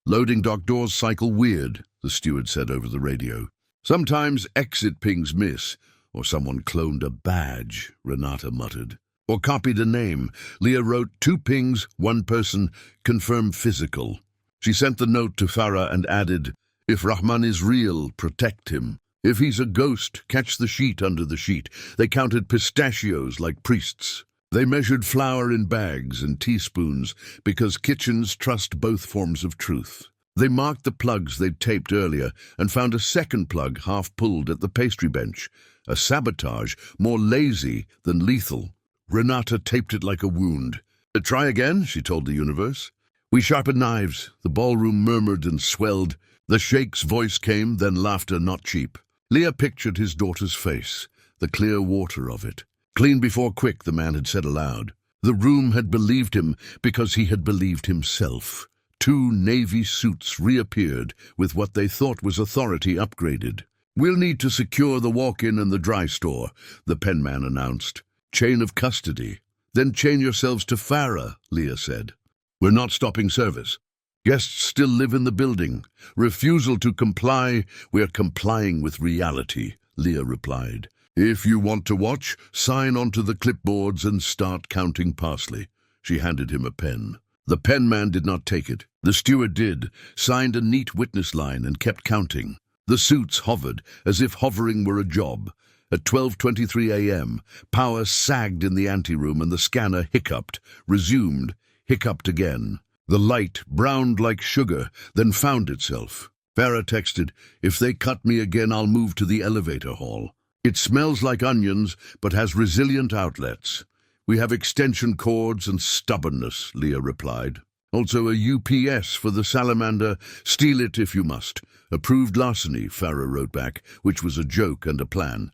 Loading dock doors cycle weird, the steward said over the radio. Sometimes exit pings miss, or someone cloned a badge, Renata muttered. Or copied a name. Leah wrote 2 pings, 1 person, confirm physical. She sent the note to Farah and added, if Rahman is real, protect him. If he's a ghost, catch the sheet under the sheet. They counted pistachios like priests. They measured flour in bags and teaspoons because kitchens trust both forms of truth. They marked the plugs they'd taped earlier and found a second plug half-pulled at the pastry bench. A sabotage more lazy than lethal. Renata taped it like a wound. Try again, she told the universe. We sharpened knives. The ballroom murmured and swelled. The Sheikh's voice came, then laughter not cheap. Leah pictured his daughter's face, the clear water of it. Clean before quick, the man had said aloud. The room had believed him because he had believed himself. 2 navy suits reappeared with what they thought was authority upgraded. We'll need to secure the walk-in and the dry store, the penman announced. Chain of custody. Then chain yourselves to Farah, Leah said. We're not stopping service. Guests still live in the building. Refusal to comply, we're complying with reality, Leah replied. If you want to watch, sign onto the clipboards and start counting parsley. She handed him a pen. The penman did not take it. The steward did, signed a neat witness line and kept counting. The suits hovered, as if hovering were a job. At 12:23 a.m., power sagged in the anteroom and the scanner hiccuped, resumed, hiccuped again. The light browned like sugar, then found itself. Farah texted, if they cut me again, I'll move to the elevator hall. It smells like onions, but has resilient outlets. We have extension cords and stubbornness, Leah replied. Also a UPS for the salamander. Steal it if you must. Approved larceny, Farah wrote back, which was a joke and a plan.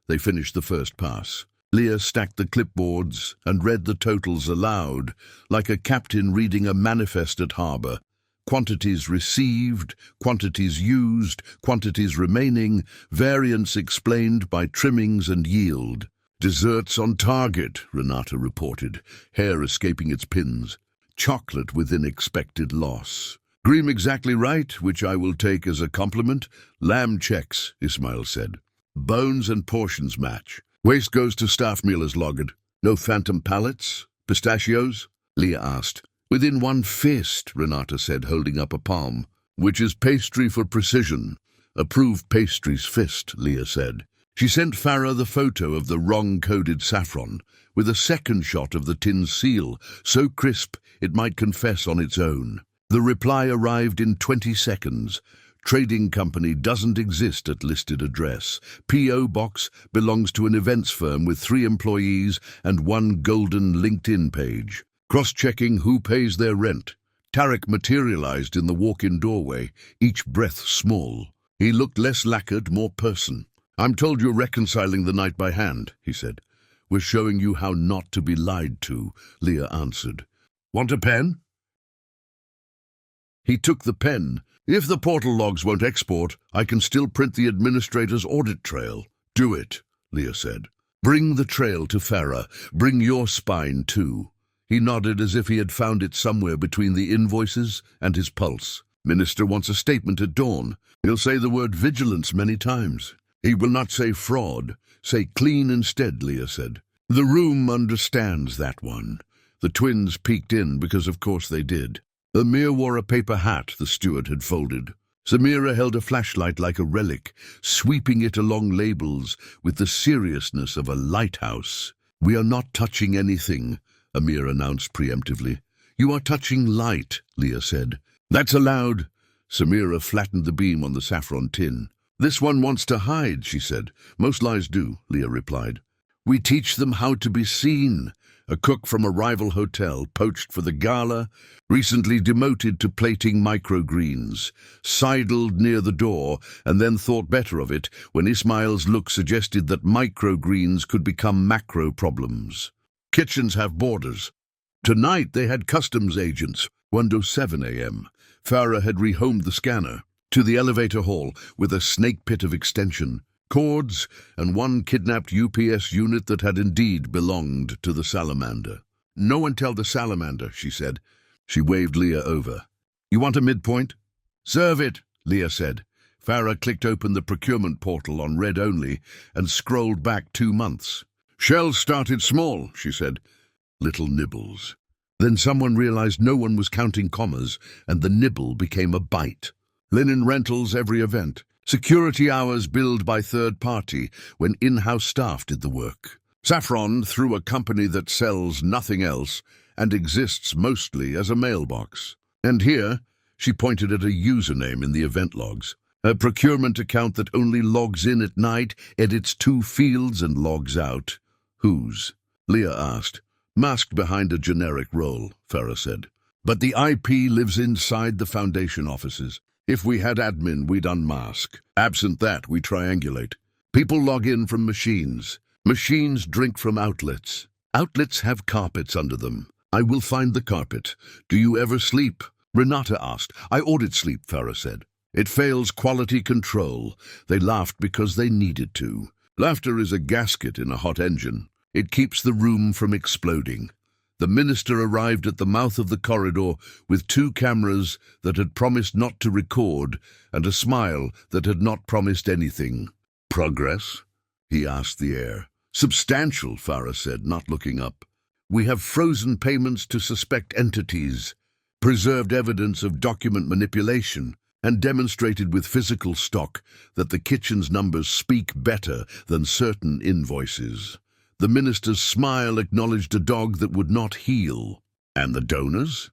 They finished the first pass. Leah stacked the clipboards and read the totals aloud, like a captain reading a manifest at harbour. Quantities received, quantities used, quantities remaining, variance explained by trimmings and yield. Desserts on target, Renata reported, hair escaping its pins. Chocolate within expected loss. Cream exactly right, which I will take as a compliment. Lamb checks, Ismail said. Bones and portions match. Waste goes to staff meal as logged. No phantom pallets? Pistachios? Leah asked. Within 1 fist, Renata said, holding up a palm. Which is pastry for precision. Approved pastry's fist, Leah said. She sent Farah the photo of the wrong-coded saffron, with a second shot of the tin seal, so crisp it might confess on its own. The reply arrived in 20 seconds. Trading company doesn't exist at listed address. P.O. box belongs to an events firm with 3 employees and 1 golden LinkedIn page. Cross-checking who pays their rent. Tarek materialized in the walk-in doorway, each breath small. He looked less lacquered, more person. I'm told you're reconciling the night by hand, he said. We're showing you how not to be lied to, Leah answered. Want a pen? He took the pen. "If the portal logs won't export, I can still print the administrator's audit trail." "Do it," Leah said. "Bring the trail to Farah. Bring your spine, too." He nodded as if he had found it somewhere between the invoices and his pulse. "Minister wants a statement at dawn. He'll say the word vigilance many times. He will not say fraud. Say clean instead," Leah said. "The room understands that one." The twins peeked in because of course they did. Amir wore a paper hat the steward had folded. Samira held a flashlight like a relic, sweeping it along labels with the seriousness of a lighthouse. "We are not touching anything," Amir announced preemptively. "You are touching light," Leah said. "That's allowed." Samira flattened the beam on the saffron tin. "This one wants to hide," she said. "Most lies do," Leah replied. "We teach them how to be seen." A cook from a rival hotel, poached for the gala, recently demoted to plating microgreens, sidled near the door and then thought better of it when Ismail's look suggested that microgreens could become macro problems. Kitchens have borders. Tonight they had customs agents, 1:07 a.m. Farah had rehomed the scanner to the elevator hall with a snake pit of extension, cords, and one kidnapped UPS unit that had indeed belonged to the salamander. "No one tell the salamander," she said. She waved Leah over. "You want a midpoint?" "Serve it," Leah said. Farah clicked open the procurement portal on red only and scrolled back 2 months. "Shells started small," she said. "Little nibbles." Then someone realized no one was counting commas, and the nibble became a bite. Linen rentals every event. Security hours billed by third party when in-house staff did the work. Saffron through a company that sells nothing else and exists mostly as a mailbox. And here, she pointed at a username in the event logs. A procurement account that only logs in at night, edits 2 fields and logs out. "Whose?" Leah asked. "Masked behind a generic role," Farah said. "But the IP lives inside the Foundation offices. If we had admin, we'd unmask. Absent that, we triangulate. People log in from machines. Machines drink from outlets. Outlets have carpets under them. I will find the carpet. Do you ever sleep?" Renata asked. "I audit sleep," Farah said. "It fails quality control." They laughed because they needed to. Laughter is a gasket in a hot engine. It keeps the room from exploding. The minister arrived at the mouth of the corridor with 2 cameras that had promised not to record and a smile that had not promised anything. "Progress?" he asked the air. "Substantial," Farah said, not looking up. "We have frozen payments to suspect entities, preserved evidence of document manipulation, and demonstrated with physical stock that the kitchen's numbers speak better than certain invoices." The minister's smile acknowledged a dog that would not heal. "And the donors?"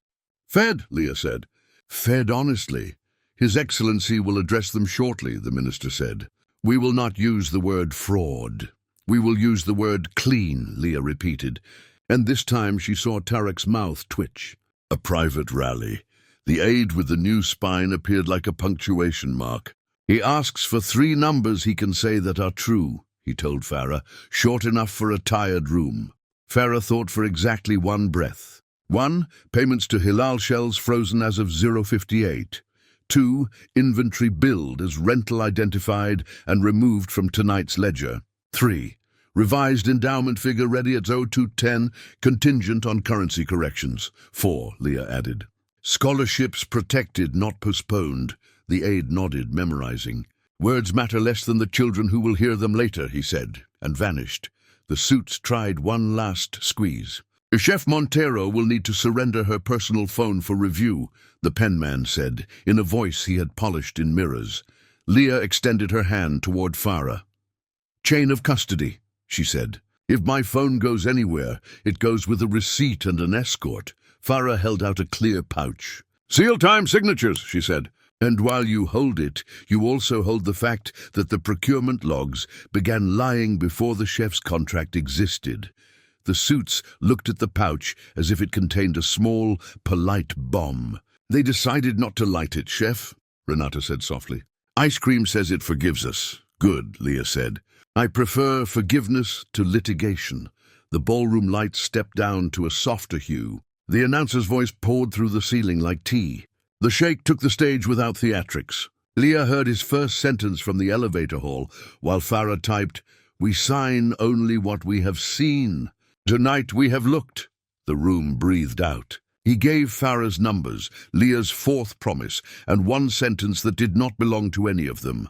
"Fed," Leah said. "Fed honestly. His Excellency will address them shortly," the minister said. "We will not use the word fraud. We will use the word clean," Leah repeated, and this time she saw Tarek's mouth twitch. A private rally. The aide with the new spine appeared like a punctuation mark. "He asks for 3 numbers he can say that are true," he told Farah, "short enough for a tired room." Farah thought for exactly 1 breath. 1. Payments to Hilal shells frozen as of 058. 2. Inventory billed as rental identified and removed from tonight's ledger. 3. Revised endowment figure ready at 0210, contingent on currency corrections. 4, Leah added. "Scholarships protected, not postponed," the aide nodded, memorizing. "Words matter less than the children who will hear them later," he said, and vanished. The suits tried one last squeeze. "Chef Montero will need to surrender her personal phone for review," the penman said, in a voice he had polished in mirrors. Leah extended her hand toward Farah. "Chain of custody," she said. "If my phone goes anywhere, it goes with a receipt and an escort." Farah held out a clear pouch. "Seal time signatures," she said. "And while you hold it, you also hold the fact that the procurement logs began lying before the chef's contract existed." The suits looked at the pouch as if it contained a small, polite bomb. "They decided not to light it, Chef," Renata said softly. "Ice cream says it forgives us." "Good," Leah said. "I prefer forgiveness to litigation." The ballroom lights stepped down to a softer hue. The announcer's voice poured through the ceiling like tea. The Sheikh took the stage without theatrics. Leah heard his first sentence from the elevator hall, while Farah typed, "We sign only what we have seen. Tonight we have looked." The room breathed out. He gave Farah's numbers, Leah's fourth promise, and one sentence that did not belong to any of them.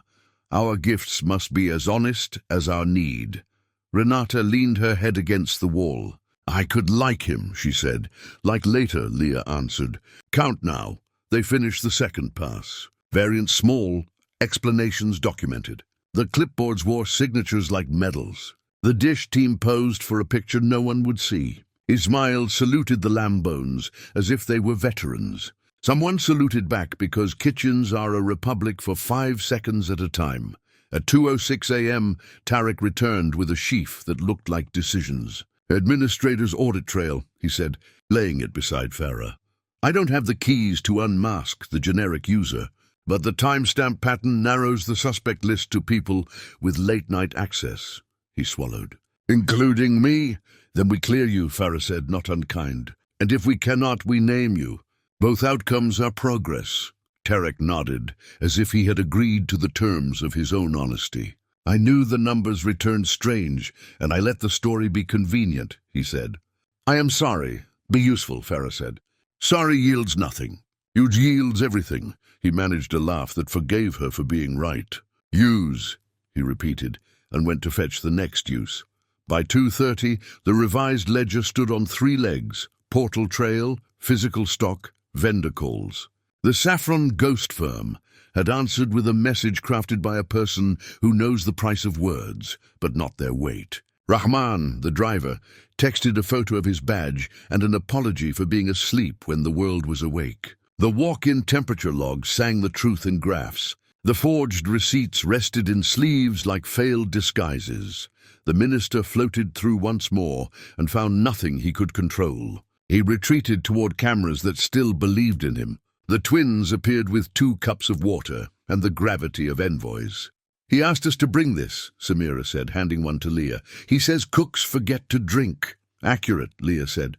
"Our gifts must be as honest as our need." Renata leaned her head against the wall. "I could like him," she said. "Like later," Leah answered. "Count now." They finished the second pass. Variants small, explanations documented. The clipboards wore signatures like medals. The dish team posed for a picture no one would see. Ismail saluted the lambones as if they were veterans. Someone saluted back because kitchens are a republic for 5 seconds at a time. At 2:06 a.m., Tarek returned with a sheaf that looked like decisions. "Administrator's audit trail," he said, laying it beside Farah. "I don't have the keys to unmask the generic user, but the timestamp pattern narrows the suspect list to people with late-night access." He swallowed. "Including me? Then we clear you," Farah said, not unkind. "And if we cannot, we name you. Both outcomes are progress." Tarek nodded, as if he had agreed to the terms of his own honesty. "I knew the numbers returned strange, and I let the story be convenient," he said. "I am sorry. Be useful," Farah said. "Sorry yields nothing. Huge yields everything." He managed a laugh that forgave her for being right. "Use," he repeated, and went to fetch the next use. By 2:30, the revised ledger stood on 3 legs: portal trail, physical stock, vendor calls. The Saffron Ghost Firm had answered with a message crafted by a person who knows the price of words, but not their weight. Rahman, the driver, texted a photo of his badge and an apology for being asleep when the world was awake. The walk-in temperature log sang the truth in graphs. The forged receipts rested in sleeves like failed disguises. The minister floated through once more and found nothing he could control. He retreated toward cameras that still believed in him. The twins appeared with 2 cups of water and the gravity of envoys. "He asked us to bring this," Samira said, handing one to Leah. "He says cooks forget to drink." "Accurate," Leah said.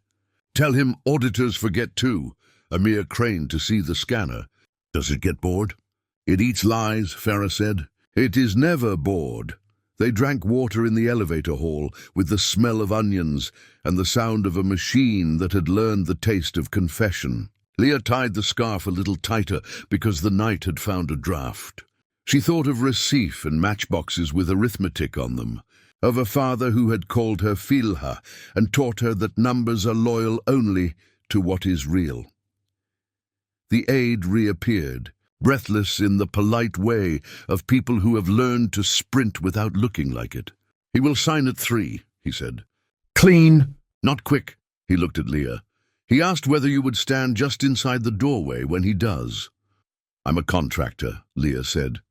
"Tell him auditors forget too." Amir craned to see the scanner. "Does it get bored?" "It eats lies," Farah said. "It is never bored." They drank water in the elevator hall with the smell of onions and the sound of a machine that had learned the taste of confession. Leah tied the scarf a little tighter because the night had found a draft. She thought of Recif and matchboxes with arithmetic on them, of a father who had called her Filha and taught her that numbers are loyal only to what is real. The aide reappeared, breathless in the polite way of people who have learned to sprint without looking like it. "He will sign at 3, he said. Clean. "Not quick," he looked at Leah. "He asked whether you would stand just inside the doorway when he does." "I'm a contractor," Leah said.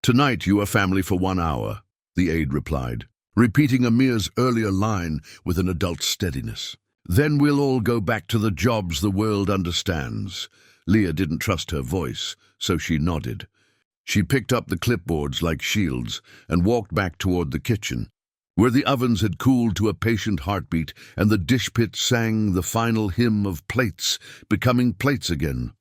"Tonight you are family for 1 hour," the aide replied, repeating Amir's earlier line with an adult steadiness. "Then we'll all go back to the jobs the world understands." Leah didn't trust her voice, so she nodded. She picked up the clipboards like shields and walked back toward the kitchen, where the ovens had cooled to a patient heartbeat and the dish pit sang the final hymn of plates becoming plates again.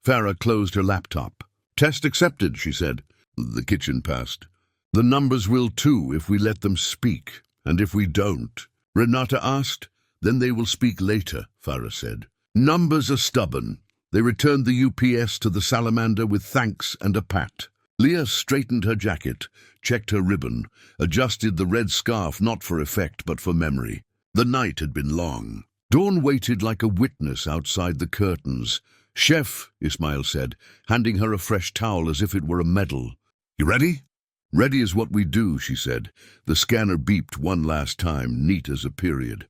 Farah closed her laptop. "Test accepted," she said. The kitchen passed. "The numbers will too if we let them speak, and if we don't," Renata asked. "Then they will speak later," Farah said. "Numbers are stubborn." They returned the UPS to the salamander with thanks and a pat. Leah straightened her jacket, checked her ribbon, adjusted the red scarf not for effect but for memory. The night had been long. Dawn waited like a witness outside the curtains. "Chef," Ismail said, handing her a fresh towel as if it were a medal. "You ready?" "Ready is what we do," she said. The scanner beeped one last time, neat as a period.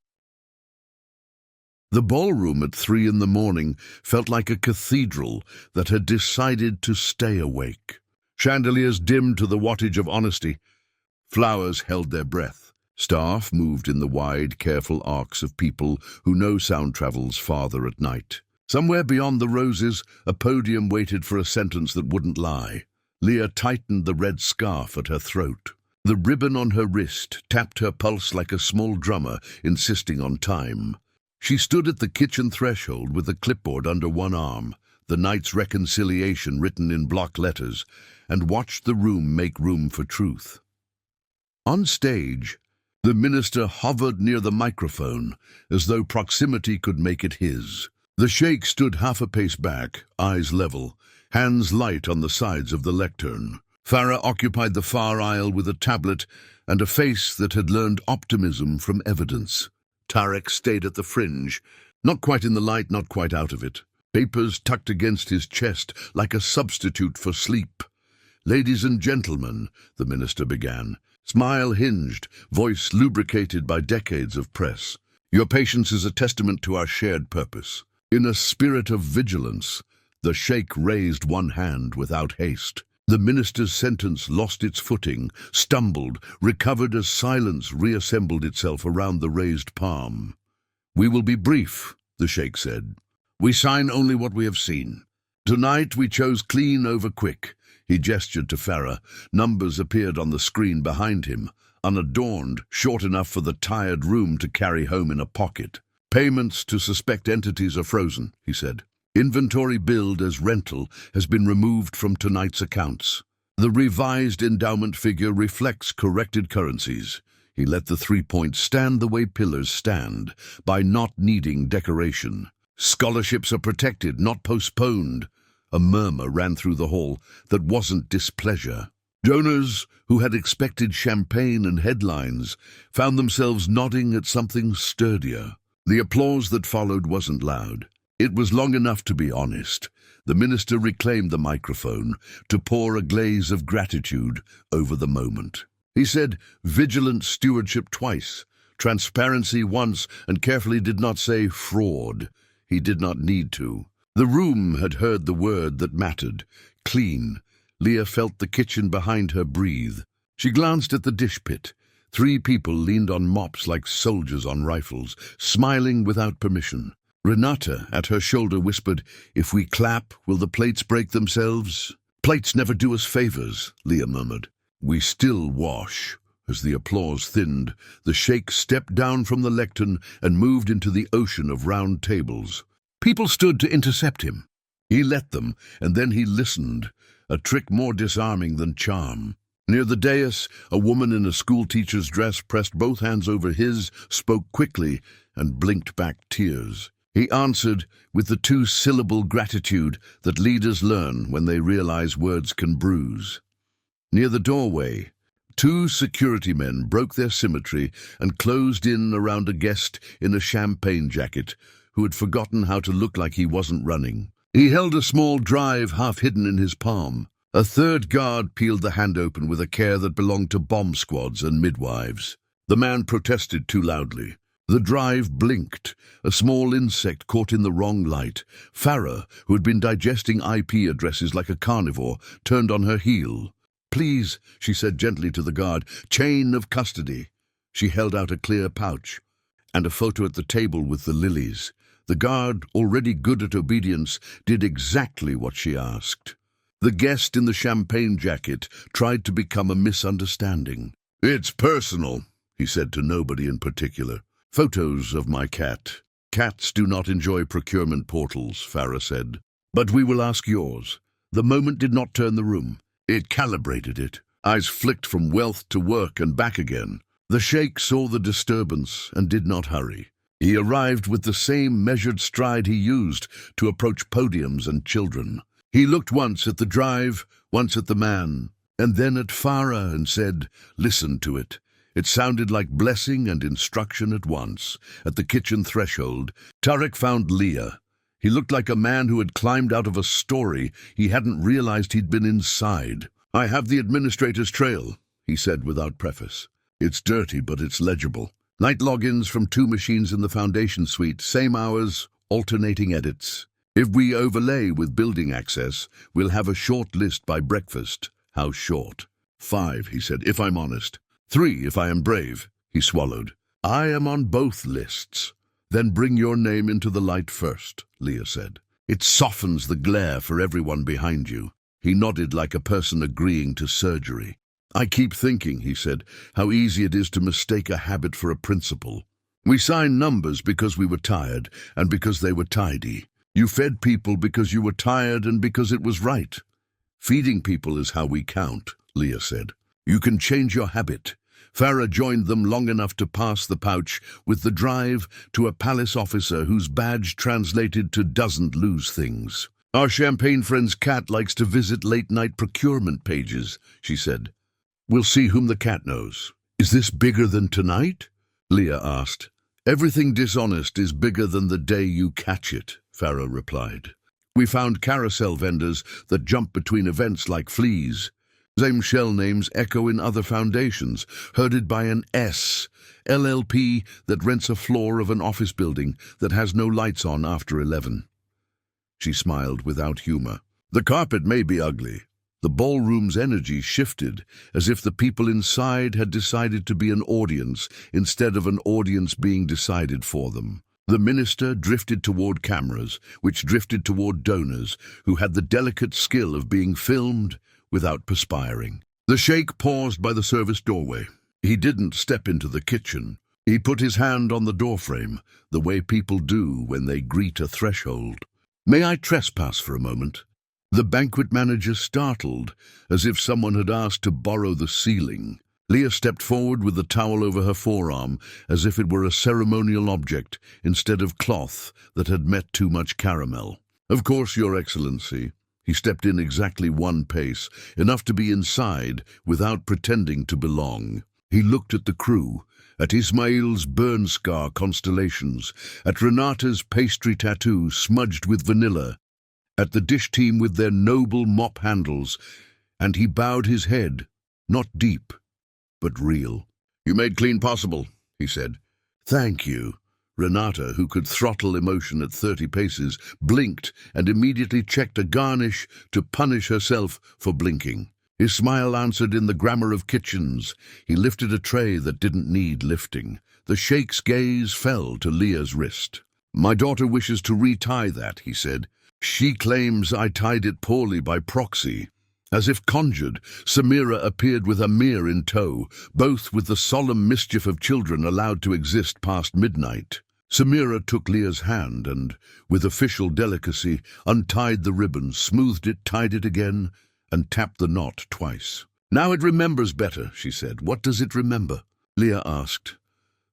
The ballroom at 3 in the morning felt like a cathedral that had decided to stay awake. Chandeliers dimmed to the wattage of honesty. Flowers held their breath. Staff moved in the wide, careful arcs of people who know sound travels farther at night. Somewhere beyond the roses, a podium waited for a sentence that wouldn't lie. Leah tightened the red scarf at her throat. The ribbon on her wrist tapped her pulse like a small drummer insisting on time. She stood at the kitchen threshold with the clipboard under one arm. the night's reconciliation written in block letters, and watched the room make room for truth. On stage, the minister hovered near the microphone, as though proximity could make it his. The sheikh stood half a pace back, eyes level, hands light on the sides of the lectern. Farah occupied the far aisle with a tablet and a face that had learned optimism from evidence. Tarek stayed at the fringe, not quite in the light, not quite out of it. Papers tucked against his chest like a substitute for sleep. "Ladies and gentlemen," the minister began, smile hinged, voice lubricated by decades of press. "Your patience is a testament to our shared purpose." In a spirit of vigilance, the sheikh raised one hand without haste. The minister's sentence lost its footing, stumbled, recovered as silence reassembled itself around the raised palm. "We will be brief," the sheikh said. "We sign only what we have seen. Tonight we chose clean over quick." He gestured to Farah. Numbers appeared on the screen behind him, unadorned, short enough for the tired room to carry home in a pocket. "Payments to suspect entities are frozen," he said. "Inventory billed as rental has been removed from tonight's accounts. The revised endowment figure reflects corrected currencies." He let the 3 points stand the way pillars stand, by not needing decoration. "Scholarships are protected, not postponed." A murmur ran through the hall that wasn't displeasure. Donors, who had expected champagne and headlines, found themselves nodding at something sturdier. The applause that followed wasn't loud. It was long enough to be honest. The minister reclaimed the microphone to pour a glaze of gratitude over the moment. He said vigilant stewardship twice, transparency once, and carefully did not say fraud. He did not need to. The room had heard the word that mattered. Clean. Leah felt the kitchen behind her breathe. She glanced at the dish pit. 3 people leaned on mops like soldiers on rifles, smiling without permission. Renata, at her shoulder, whispered, "If we clap, will the plates break themselves?" "Plates never do us favors," Leah murmured. "We still wash." As the applause thinned, the sheikh stepped down from the lectern and moved into the ocean of round tables. People stood to intercept him. He let them, and then he listened, a trick more disarming than charm. Near the dais, a woman in a schoolteacher's dress pressed both hands over his, spoke quickly, and blinked back tears. He answered with the 2-syllable gratitude that leaders learn when they realize words can bruise. Near the doorway, 2 security men broke their symmetry and closed in around a guest in a champagne jacket who had forgotten how to look like he wasn't running. He held a small drive half hidden in his palm. A 3rd guard peeled the hand open with a care that belonged to bomb squads and midwives. The man protested too loudly. The drive blinked, a small insect caught in the wrong light. Farah, who had been digesting IP addresses like a carnivore, turned on her heel. "Please," she said gently to the guard, "chain of custody." She held out a clear pouch and a photo at the table with the lilies. The guard, already good at obedience, did exactly what she asked. The guest in the champagne jacket tried to become a misunderstanding. "It's personal," he said to nobody in particular. "Photos of my cat." "Cats do not enjoy procurement portals," Farah said. "But we will ask yours." The moment did not turn the room. It calibrated it. Eyes flicked from wealth to work and back again. The sheikh saw the disturbance and did not hurry. He arrived with the same measured stride he used to approach podiums and children. He looked once at the drive, once at the man, and then at Farah and said, "Listen to it." It sounded like blessing and instruction at once. At the kitchen threshold, Tarek found Leah. He looked like a man who had climbed out of a story he hadn't realized he'd been inside. "I have the administrator's trail," he said without preface. "It's dirty, but it's legible. Night logins from 2 machines in the Foundation suite, same hours, alternating edits. If we overlay with building access, we'll have a short list by breakfast." "How short?" 5, he said, "if I'm honest. 3, if I am brave." He swallowed. "I am on both lists." "Then bring your name into the light first," Leah said. "It softens the glare for everyone behind you." He nodded like a person agreeing to surgery. "I keep thinking," he said, "how easy it is to mistake a habit for a principle. We signed numbers because we were tired and because they were tidy. You fed people because you were tired and because it was right. Feeding people is how we count, Leah said. You can change your habit. Farah joined them long enough to pass the pouch with the drive to a palace officer whose badge translated to "doesn't lose things." Our champagne friend's cat likes to visit late-night procurement pages, she said. We'll see whom the cat knows. Is this bigger than tonight? Leah asked. Everything dishonest is bigger than the day you catch it, Farah replied. We found carousel vendors that jump between events like fleas. Same shell names echo in other foundations, herded by an S, LLP that rents a floor of an office building that has no lights on after 11. She smiled without humor. The carpet may be ugly. The ballroom's energy shifted, as if the people inside had decided to be an audience instead of an audience being decided for them. The minister drifted toward cameras, which drifted toward donors, who had the delicate skill of being filmed without perspiring. The sheikh paused by the service doorway. He didn't step into the kitchen. He put his hand on the doorframe, the way people do when they greet a threshold. May I trespass for a moment? The banquet manager startled, as if someone had asked to borrow the ceiling. Leah stepped forward with the towel over her forearm, as if it were a ceremonial object instead of cloth that had met too much caramel. Of course, Your Excellency. He stepped in exactly one pace, enough to be inside without pretending to belong. He looked at the crew, at Ismail's burn scar constellations, at Renata's pastry tattoo smudged with vanilla, at the dish team with their noble mop handles, and he bowed his head, not deep, but real. You made clean possible, he said. Thank you. Renata, who could throttle emotion at 30 paces, blinked and immediately checked a garnish to punish herself for blinking. His smile answered in the grammar of kitchens. He lifted a tray that didn't need lifting. The sheikh's gaze fell to Leah's wrist. My daughter wishes to retie that, he said. She claims I tied it poorly by proxy. As if conjured, Samira appeared with Amir in tow, both with the solemn mischief of children allowed to exist past midnight. Samira took Leah's hand and, with official delicacy, untied the ribbon, smoothed it, tied it again, and tapped the knot twice. Now it remembers better, she said. What does it remember? Leah asked.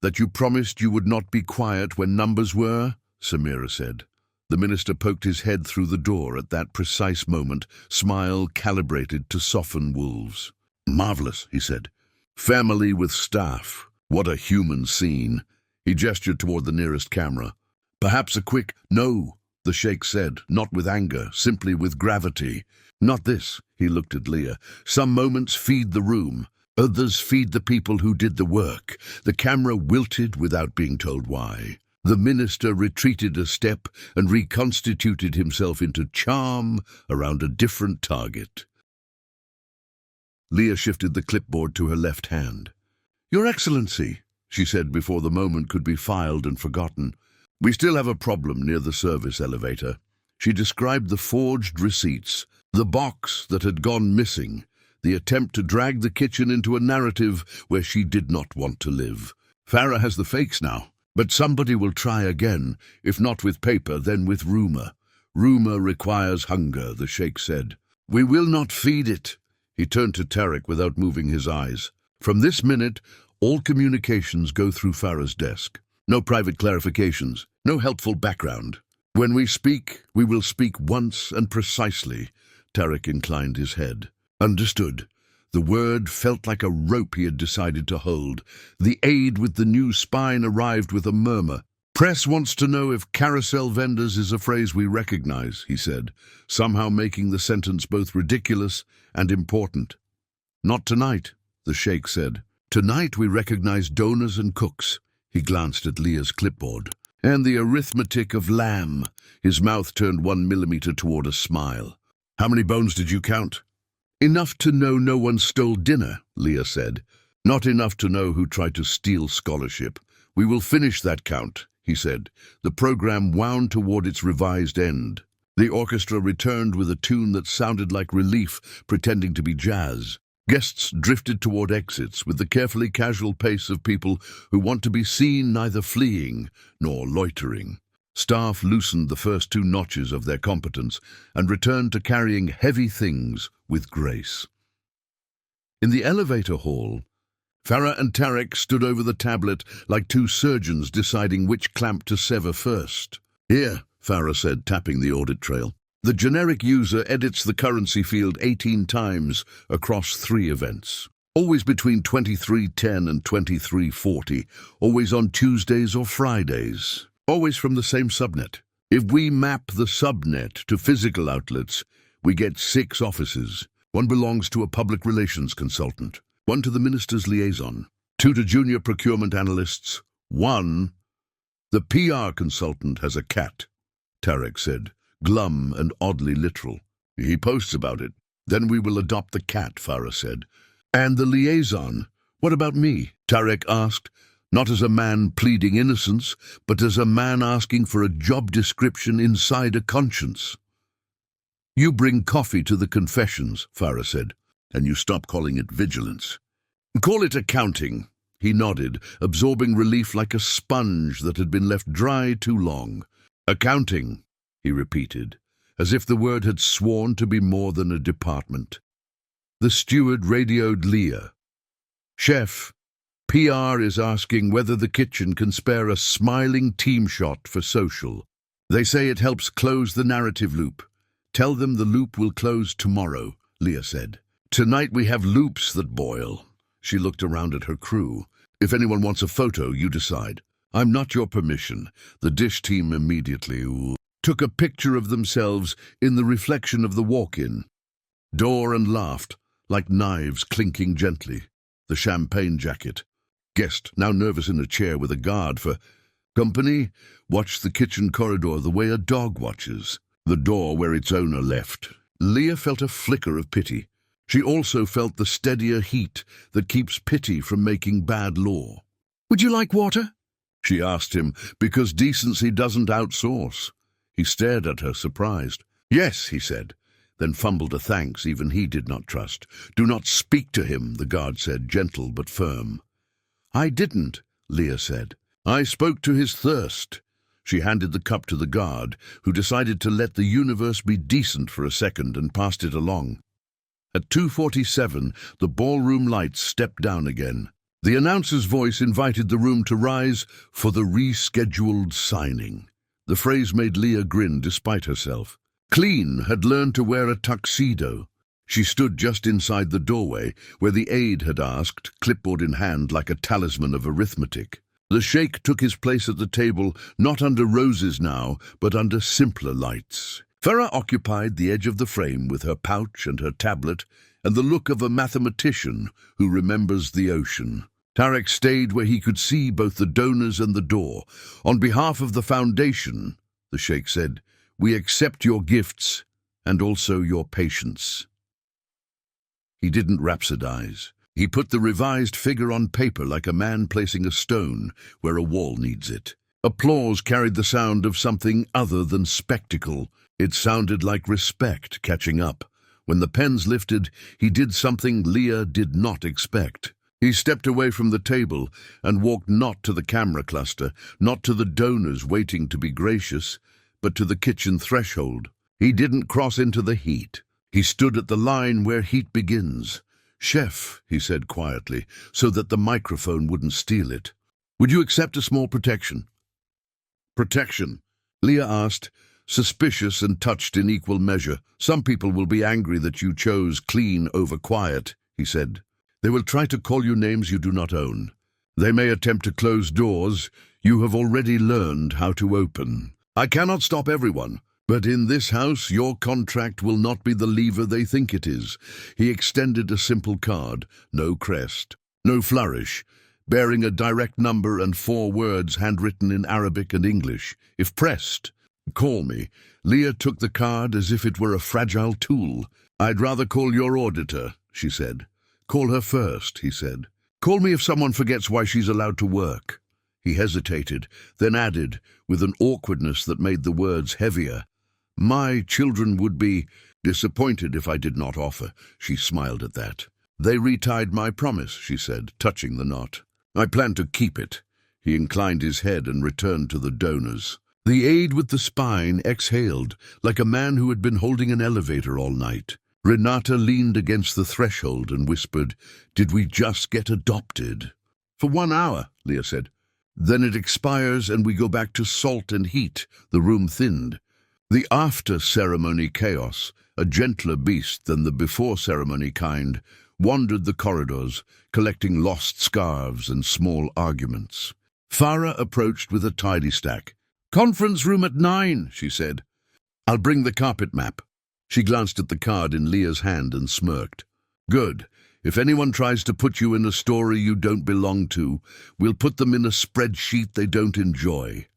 That you promised you would not be quiet when numbers were, Samira said. The minister poked his head through the door at that precise moment, smile calibrated to soften wolves. Marvelous, he said. Family with staff. What a human scene. He gestured toward the nearest camera. Perhaps a quick, no, the sheikh said, not with anger, simply with gravity. Not this, he looked at Leah. Some moments feed the room. Others feed the people who did the work. The camera wilted without being told why. The minister retreated a step and reconstituted himself into charm around a different target. Leah shifted the clipboard to her left hand. Your Excellency, she said before the moment could be filed and forgotten. We still have a problem near the service elevator. She described the forged receipts, the box that had gone missing, the attempt to drag the kitchen into a narrative where she did not want to live. Farah has the fakes now. But somebody will try again, if not with paper, then with rumor. Rumor requires hunger, the sheikh said. We will not feed it. He turned to Tarek without moving his eyes. From this minute, all communications go through Farah's desk. No private clarifications, no helpful background. When we speak, we will speak once and precisely. Tarek inclined his head. Understood. The word felt like a rope he had decided to hold. The aide with the new spine arrived with a murmur. Press wants to know if carousel vendors is a phrase we recognize, he said, somehow making the sentence both ridiculous and important. Not tonight, the sheikh said. Tonight we recognize donors and cooks. He glanced at Leah's clipboard. And the arithmetic of lamb. His mouth turned 1 millimeter toward a smile. How many bones did you count? Enough to know no one stole dinner, Leah said. Not enough to know who tried to steal scholarship. We will finish that count, he said. The program wound toward its revised end. The orchestra returned with a tune that sounded like relief, pretending to be jazz. Guests drifted toward exits with the carefully casual pace of people who want to be seen neither fleeing nor loitering. Staff loosened the first 2 notches of their competence and returned to carrying heavy things with grace. In the elevator hall, Farah and Tarek stood over the tablet like 2 surgeons deciding which clamp to sever first. "Here," Farah said, tapping the audit trail. "The generic user edits the currency field 18 times across 3 events. Always between 23:10 and 23:40, always on Tuesdays or Fridays, always from the same subnet. If we map the subnet to physical outlets, we get 6 offices. 1 belongs to a public relations consultant, 1 to the minister's liaison, 2 to junior procurement analysts, 1... The PR consultant has a cat," Tarek said, glum and oddly literal. "He posts about it. Then we will adopt the cat," Farah said. "And the liaison? What about me?" Tarek asked, not as a man pleading innocence, but as a man asking for a job description inside a conscience. "You bring coffee to the confessions," Farah said, "and you stop calling it vigilance." "Call it accounting." He nodded, absorbing relief like a sponge that had been left dry too long. "Accounting," he repeated, as if the word had sworn to be more than a department. The steward radioed Leah. "Chef, PR is asking whether the kitchen can spare a smiling team shot for social. They say it helps close the narrative loop. Tell them the loop will close tomorrow," Leah said. "Tonight we have loops that boil." She looked around at her crew. "If anyone wants a photo, you decide. I'm not your permission." The dish team immediately took a picture of themselves in the reflection of the walk-in door and laughed, like knives clinking gently. The champagne jacket. Guest, now nervous in a chair with a guard for company, watched the kitchen corridor the way a dog watches, the door where its owner left. Leah felt a flicker of pity. She also felt the steadier heat that keeps pity from making bad law. "Would you like water?" she asked him, because decency doesn't outsource. He stared at her, surprised. "Yes," he said, then fumbled a thanks even he did not trust. "Do not speak to him," the guard said, gentle but firm. "I didn't," Leah said. "I spoke to his thirst." She handed the cup to the guard, who decided to let the universe be decent for a second and passed it along. At 2:47, the ballroom lights stepped down again. The announcer's voice invited the room to rise for the rescheduled signing. The phrase made Leah grin despite herself. Clean had learned to wear a tuxedo. She stood just inside the doorway, where the aide had asked, clipboard in hand like a talisman of arithmetic. The sheikh took his place at the table, not under roses now, but under simpler lights. Farah occupied the edge of the frame with her pouch and her tablet, and the look of a mathematician who remembers the ocean. Tarek stayed where he could see both the donors and the door. "On behalf of the foundation," the sheikh said, "we accept your gifts and also your patience." He didn't rhapsodize. He put the revised figure on paper like a man placing a stone where a wall needs it. Applause carried the sound of something other than spectacle. It sounded like respect catching up. When the pens lifted, he did something Leah did not expect. He stepped away from the table and walked not to the camera cluster, not to the donors waiting to be gracious, but to the kitchen threshold. He didn't cross into the heat. He stood at the line where heat begins. "Chef," he said quietly, so that the microphone wouldn't steal it, "would you accept a small protection?" "Protection?" Leah asked, suspicious and touched in equal measure. "Some people will be angry that you chose clean over quiet," he said. "They will try to call you names you do not own. They may attempt to close doors you have already learned how to open. I cannot stop everyone, but in this house your contract will not be the lever they think it is." He extended a simple card, no crest, no flourish, bearing a direct number and 4 words handwritten in Arabic and English. "If pressed, call me." Leah took the card as if it were a fragile tool. "I'd rather call your auditor," she said. "Call her first," he said. "Call me if someone forgets why she's allowed to work." He hesitated, then added, with an awkwardness that made the words heavier, "My children would be disappointed if I did not offer." She smiled at that. "They retied my promise," she said, touching the knot. "I plan to keep it." He inclined his head and returned to the donors. The aide with the spine exhaled, like a man who had been holding an elevator all night. Renata leaned against the threshold and whispered, "Did we just get adopted?" "For 1 hour," Leah said. "Then it expires and we go back to salt and heat." The room thinned. The after-ceremony chaos, a gentler beast than the before-ceremony kind, wandered the corridors, collecting lost scarves and small arguments. Farah approached with a tidy stack. "Conference room at 9, she said. "I'll bring the carpet map." She glanced at the card in Leah's hand and smirked. "Good. If anyone tries to put you in a story you don't belong to, we'll put them in a spreadsheet they don't enjoy."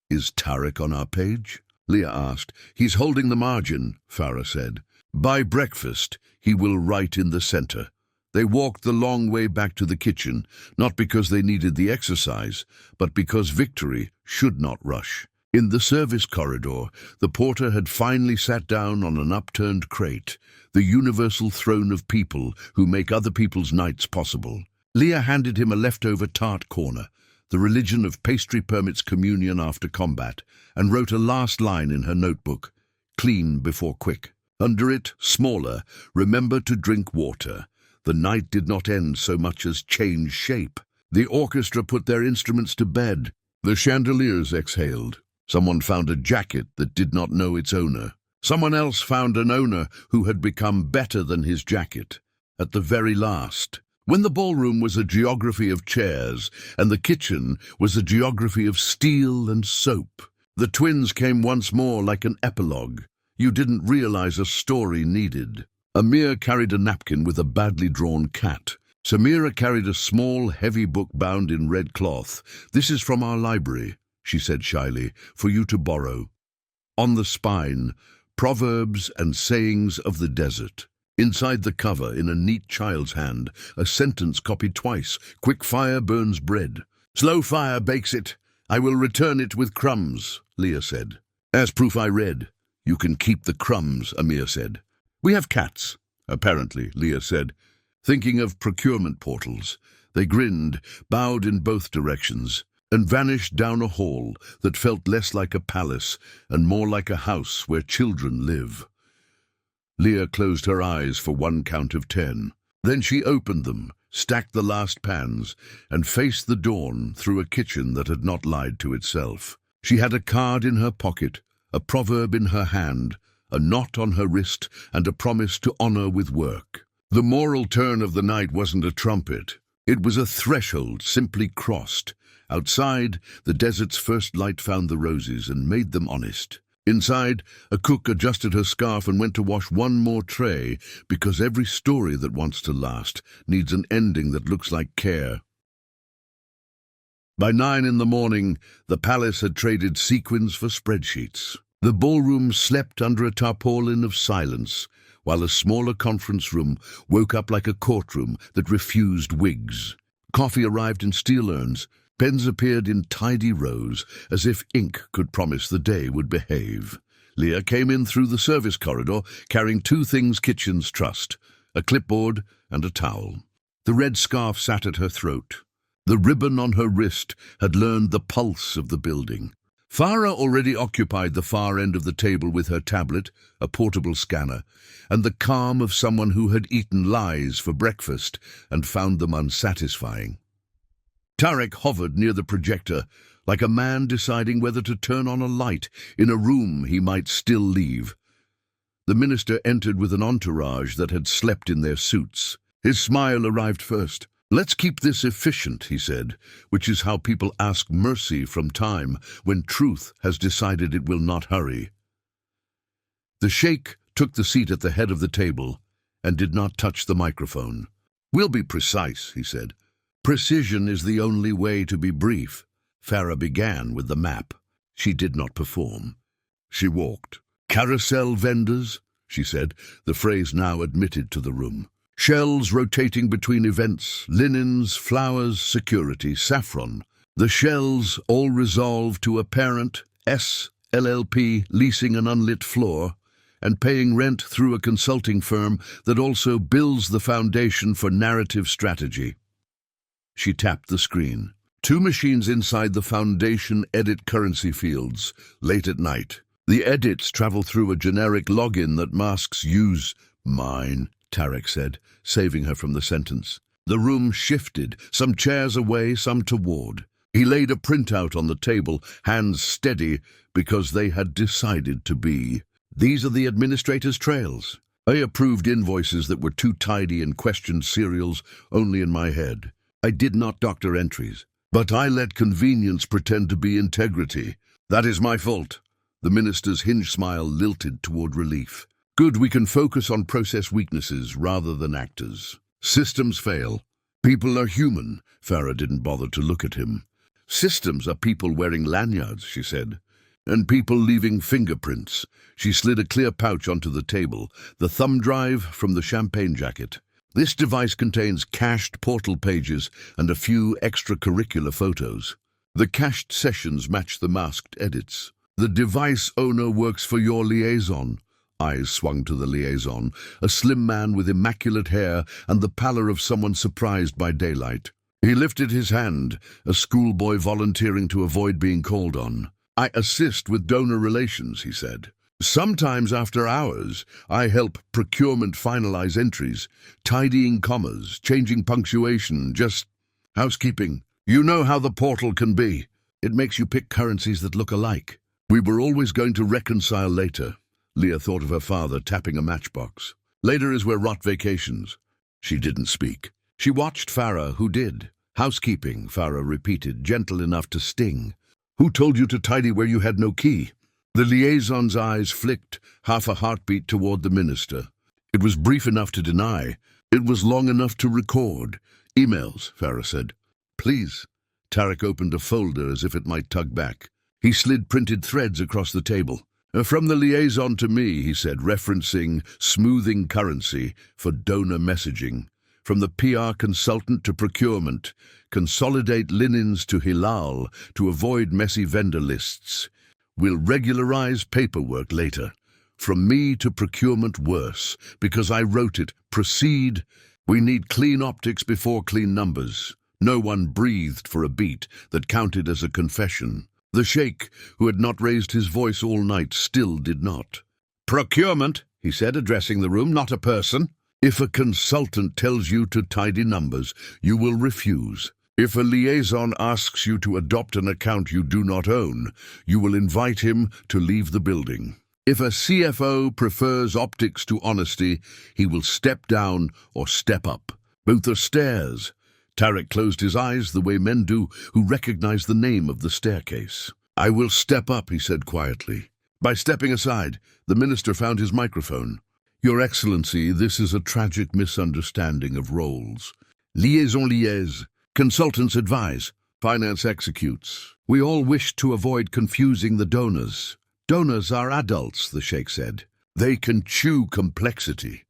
"Is Tarek on our page?" Leah asked. "He's holding the margin," Farah said. "By breakfast, he will write in the center." They walked the long way back to the kitchen, not because they needed the exercise, but because victory should not rush. In the service corridor, the porter had finally sat down on an upturned crate, the universal throne of people who make other people's nights possible. Leah handed him a leftover tart corner, the religion of pastry permits communion after combat, and wrote a last line in her notebook, "Clean before quick." Under it, smaller, "Remember to drink water." The night did not end so much as change shape. The orchestra put their instruments to bed. The chandeliers exhaled. Someone found a jacket that did not know its owner. Someone else found an owner who had become better than his jacket. At the very last, when the ballroom was a geography of chairs and the kitchen was a geography of steel and soap, the twins came once more like an epilogue you didn't realize a story needed. Amir carried a napkin with a badly drawn cat. Samira carried a small, heavy book bound in red cloth. "This is from our library," she said shyly, "for you to borrow." On the spine, Proverbs and Sayings of the Desert. Inside the cover, in a neat child's hand, a sentence copied twice. "Quick fire burns bread. Slow fire bakes it. I will return it with crumbs," Leah said. "As proof I read." "You can keep the crumbs," Amir said. "We have cats," apparently, Leah said, thinking of procurement portals. They grinned, bowed in both directions, and vanished down a hall that felt less like a palace and more like a house where children live. Leah closed her eyes for 1 count of 10. Then she opened them, stacked the last pans, and faced the dawn through a kitchen that had not lied to itself. She had a card in her pocket, a proverb in her hand, a knot on her wrist, and a promise to honor with work. The moral turn of the night wasn't a trumpet. It was a threshold simply crossed. Outside, the desert's first light found the roses and made them honest. Inside, a cook adjusted her scarf and went to wash one more tray, because every story that wants to last needs an ending that looks like care. By 9 in the morning, the palace had traded sequins for spreadsheets. The ballroom slept under a tarpaulin of silence, while a smaller conference room woke up like a courtroom that refused wigs. Coffee arrived in steel urns. Pens appeared in tidy rows, as if ink could promise the day would behave. Leah came in through the service corridor, carrying 2 things kitchens trust, a clipboard and a towel. The red scarf sat at her throat. The ribbon on her wrist had learned the pulse of the building. Farah already occupied the far end of the table with her tablet, a portable scanner, and the calm of someone who had eaten lies for breakfast and found them unsatisfying. Tarek hovered near the projector, like a man deciding whether to turn on a light in a room he might still leave. The minister entered with an entourage that had slept in their suits. His smile arrived first. "Let's keep this efficient," he said, which is how people ask mercy from time when truth has decided it will not hurry. The sheikh took the seat at the head of the table and did not touch the microphone. "We'll be precise," he said. "Precision is the only way to be brief." Farah began with the map. She did not perform. She walked. "Carousel vendors," she said, the phrase now admitted to the room. "Shells rotating between events, linens, flowers, security, saffron. The shells all resolve to a parent, S, LLP, leasing an unlit floor, and paying rent through a consulting firm that also builds the foundation for narrative strategy." She tapped the screen. Two machines inside the Foundation edit currency fields, late at night. The edits travel through a generic login that masks use mine, Tarek said, saving her from the sentence. The room shifted, some chairs away, some toward. He laid a printout on the table, hands steady, because they had decided to be. These are the administrator's trails. I approved invoices that were too tidy and questioned serials only in my head. I did not doctor entries. But I let convenience pretend to be integrity. That is my fault. The minister's hinge smile lilted toward relief. Good, we can focus on process weaknesses rather than actors. Systems fail. People are human. Farah didn't bother to look at him. Systems are people wearing lanyards, she said. And people leaving fingerprints. She slid a clear pouch onto the table, the thumb drive from the champagne jacket. This device contains cached portal pages and a few extracurricular photos. The cached sessions match the masked edits. The device owner works for your liaison. Eyes swung to the liaison, a slim man with immaculate hair and the pallor of someone surprised by daylight. He lifted his hand, a schoolboy volunteering to avoid being called on. I assist with donor relations, he said. Sometimes after hours, I help procurement finalize entries, tidying commas, changing punctuation, just housekeeping. You know how the portal can be. It makes you pick currencies that look alike. We were always going to reconcile later. Leah thought of her father tapping a matchbox. Later is where rot vacations. She didn't speak. She watched Farah, who did. Housekeeping, Farah repeated, gentle enough to sting. Who told you to tidy where you had no key? The liaison's eyes flicked, half a heartbeat toward the minister. It was brief enough to deny. It was long enough to record. Emails, Farah said. Please. Tarek opened a folder as if it might tug back. He slid printed threads across the table. From the liaison to me, he said, referencing smoothing currency for donor messaging. From the PR consultant to procurement, consolidate linens to Hilal to avoid messy vendor lists. We'll regularize paperwork later. From me to procurement worse, because I wrote it. Proceed. We need clean optics before clean numbers. No one breathed for a beat that counted as a confession. The sheikh, who had not raised his voice all night, still did not. Procurement, he said, addressing the room, not a person. If a consultant tells you to tidy numbers, you will refuse. If a liaison asks you to adopt an account you do not own, you will invite him to leave the building. If a CFO prefers optics to honesty, he will step down or step up. Both are stairs. Tarek closed his eyes the way men do who recognize the name of the staircase. I will step up, he said quietly. By stepping aside, the minister found his microphone. Your Excellency, this is a tragic misunderstanding of roles. Liaison liaise. Consultants advise. Finance executes. We all wish to avoid confusing the donors. Donors are adults, the sheikh said. They can chew complexity.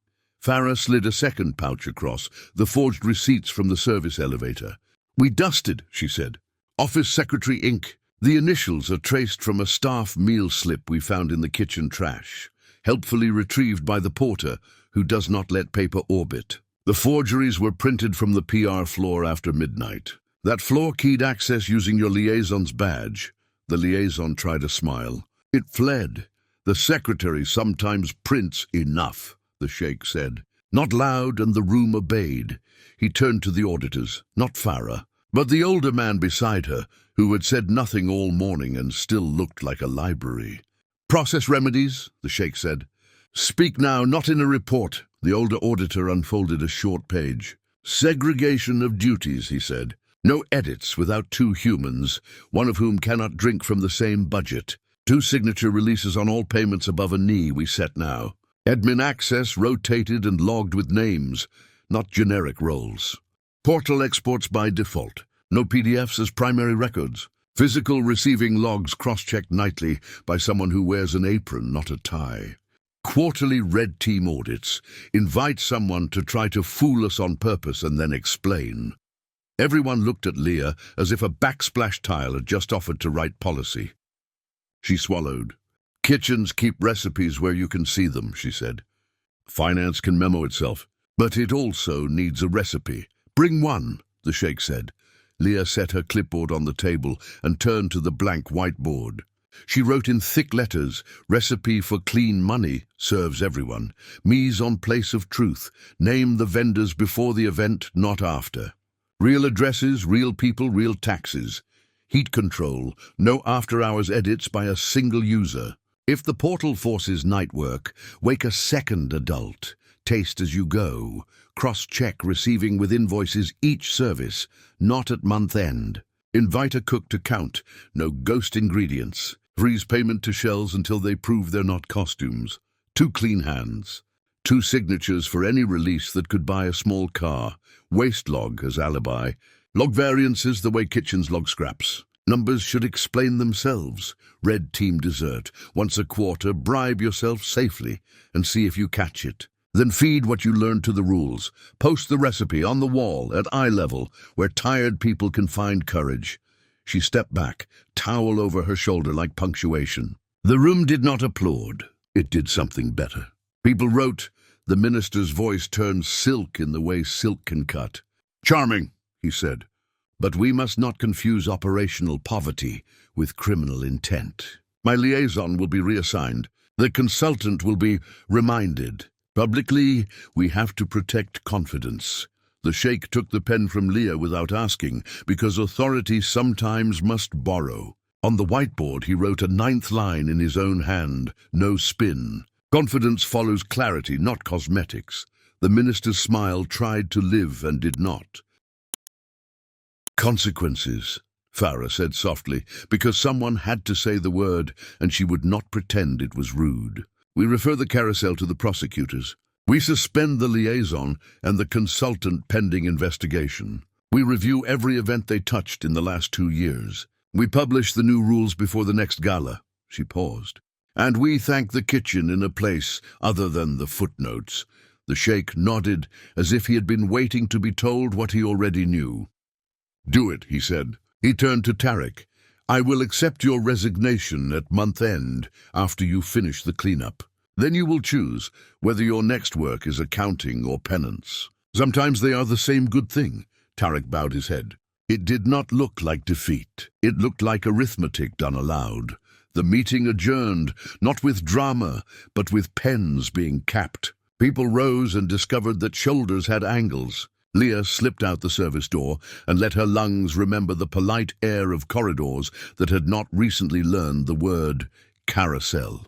Farah slid a second pouch across, the forged receipts from the service elevator. We dusted, she said. Office Secretary Inc. The initials are traced from a staff meal slip we found in the kitchen trash, helpfully retrieved by the porter, who does not let paper orbit. The forgeries were printed from the PR floor after midnight. That floor keyed access using your liaison's badge. The liaison tried a smile. It fled. The secretary sometimes prints enough, the sheikh said. Not loud, and the room obeyed. He turned to the auditors, not Farah, but the older man beside her, who had said nothing all morning and still looked like a library. Process remedies, the sheikh said. Speak now, not in a report. The older auditor unfolded a short page. Segregation of duties, he said. No edits without two humans, one of whom cannot drink from the same budget. 2 signature releases on all payments above a knee we set now. Admin access rotated and logged with names, not generic roles. Portal exports by default. No PDFs as primary records. Physical receiving logs cross-checked nightly by someone who wears an apron, not a tie. Quarterly red team audits. Invite someone to try to fool us on purpose and then explain. Everyone looked at Leah as if a backsplash tile had just offered to write policy. She swallowed. Kitchens keep recipes where you can see them, she said. Finance can memo itself, but it also needs a recipe. Bring one, the sheikh said. Leah set her clipboard on the table and turned to the blank whiteboard. She wrote in thick letters, "Recipe for clean money, serves everyone. Mise en place of truth. Name the vendors before the event, not after. Real addresses, real people, real taxes. Heat control, no after-hours edits by a single user. If the portal forces night work, wake a second adult. Taste as you go. Cross-check receiving with invoices each service, not at month end. Invite a cook to count, no ghost ingredients. Freeze payment to shells until they prove they're not costumes. 2 clean hands. 2 signatures for any release that could buy a small car. Waste log as alibi. Log variances the way kitchens log scraps. Numbers should explain themselves. Red team dessert. Once a quarter, bribe yourself safely and see if you catch it. Then feed what you learned to the rules. Post the recipe on the wall at eye level where tired people can find courage. She stepped back, towel over her shoulder like punctuation. The room did not applaud. It did something better. People wrote. The minister's voice turned silk in the way silk can cut. "Charming," he said, "but we must not confuse operational poverty with criminal intent. My liaison will be reassigned. The consultant will be reminded. Publicly, we have to protect confidence." The Sheikh took the pen from Leah without asking, because authority sometimes must borrow. On the whiteboard, he wrote a 9th line in his own hand, no spin. Confidence follows clarity, not cosmetics. The minister's smile tried to live and did not. "Consequences," Farah said softly, because someone had to say the word, and she would not pretend it was rude. "We refer the carousel to the prosecutors. We suspend the liaison and the consultant pending investigation. We review every event they touched in the last 2 years. We publish the new rules before the next gala." She paused. "And we thank the kitchen in a place other than the footnotes." The Sheikh nodded as if he had been waiting to be told what he already knew. "Do it," he said. He turned to Tariq. "I will accept your resignation at month end after you finish the cleanup. Then you will choose whether your next work is accounting or penance." "Sometimes they are the same good thing." Tariq bowed his head. It did not look like defeat. It looked like arithmetic done aloud. The meeting adjourned, not with drama, but with pens being capped. People rose and discovered that shoulders had angles. Leah slipped out the service door and let her lungs remember the polite air of corridors that had not recently learned the word carousel.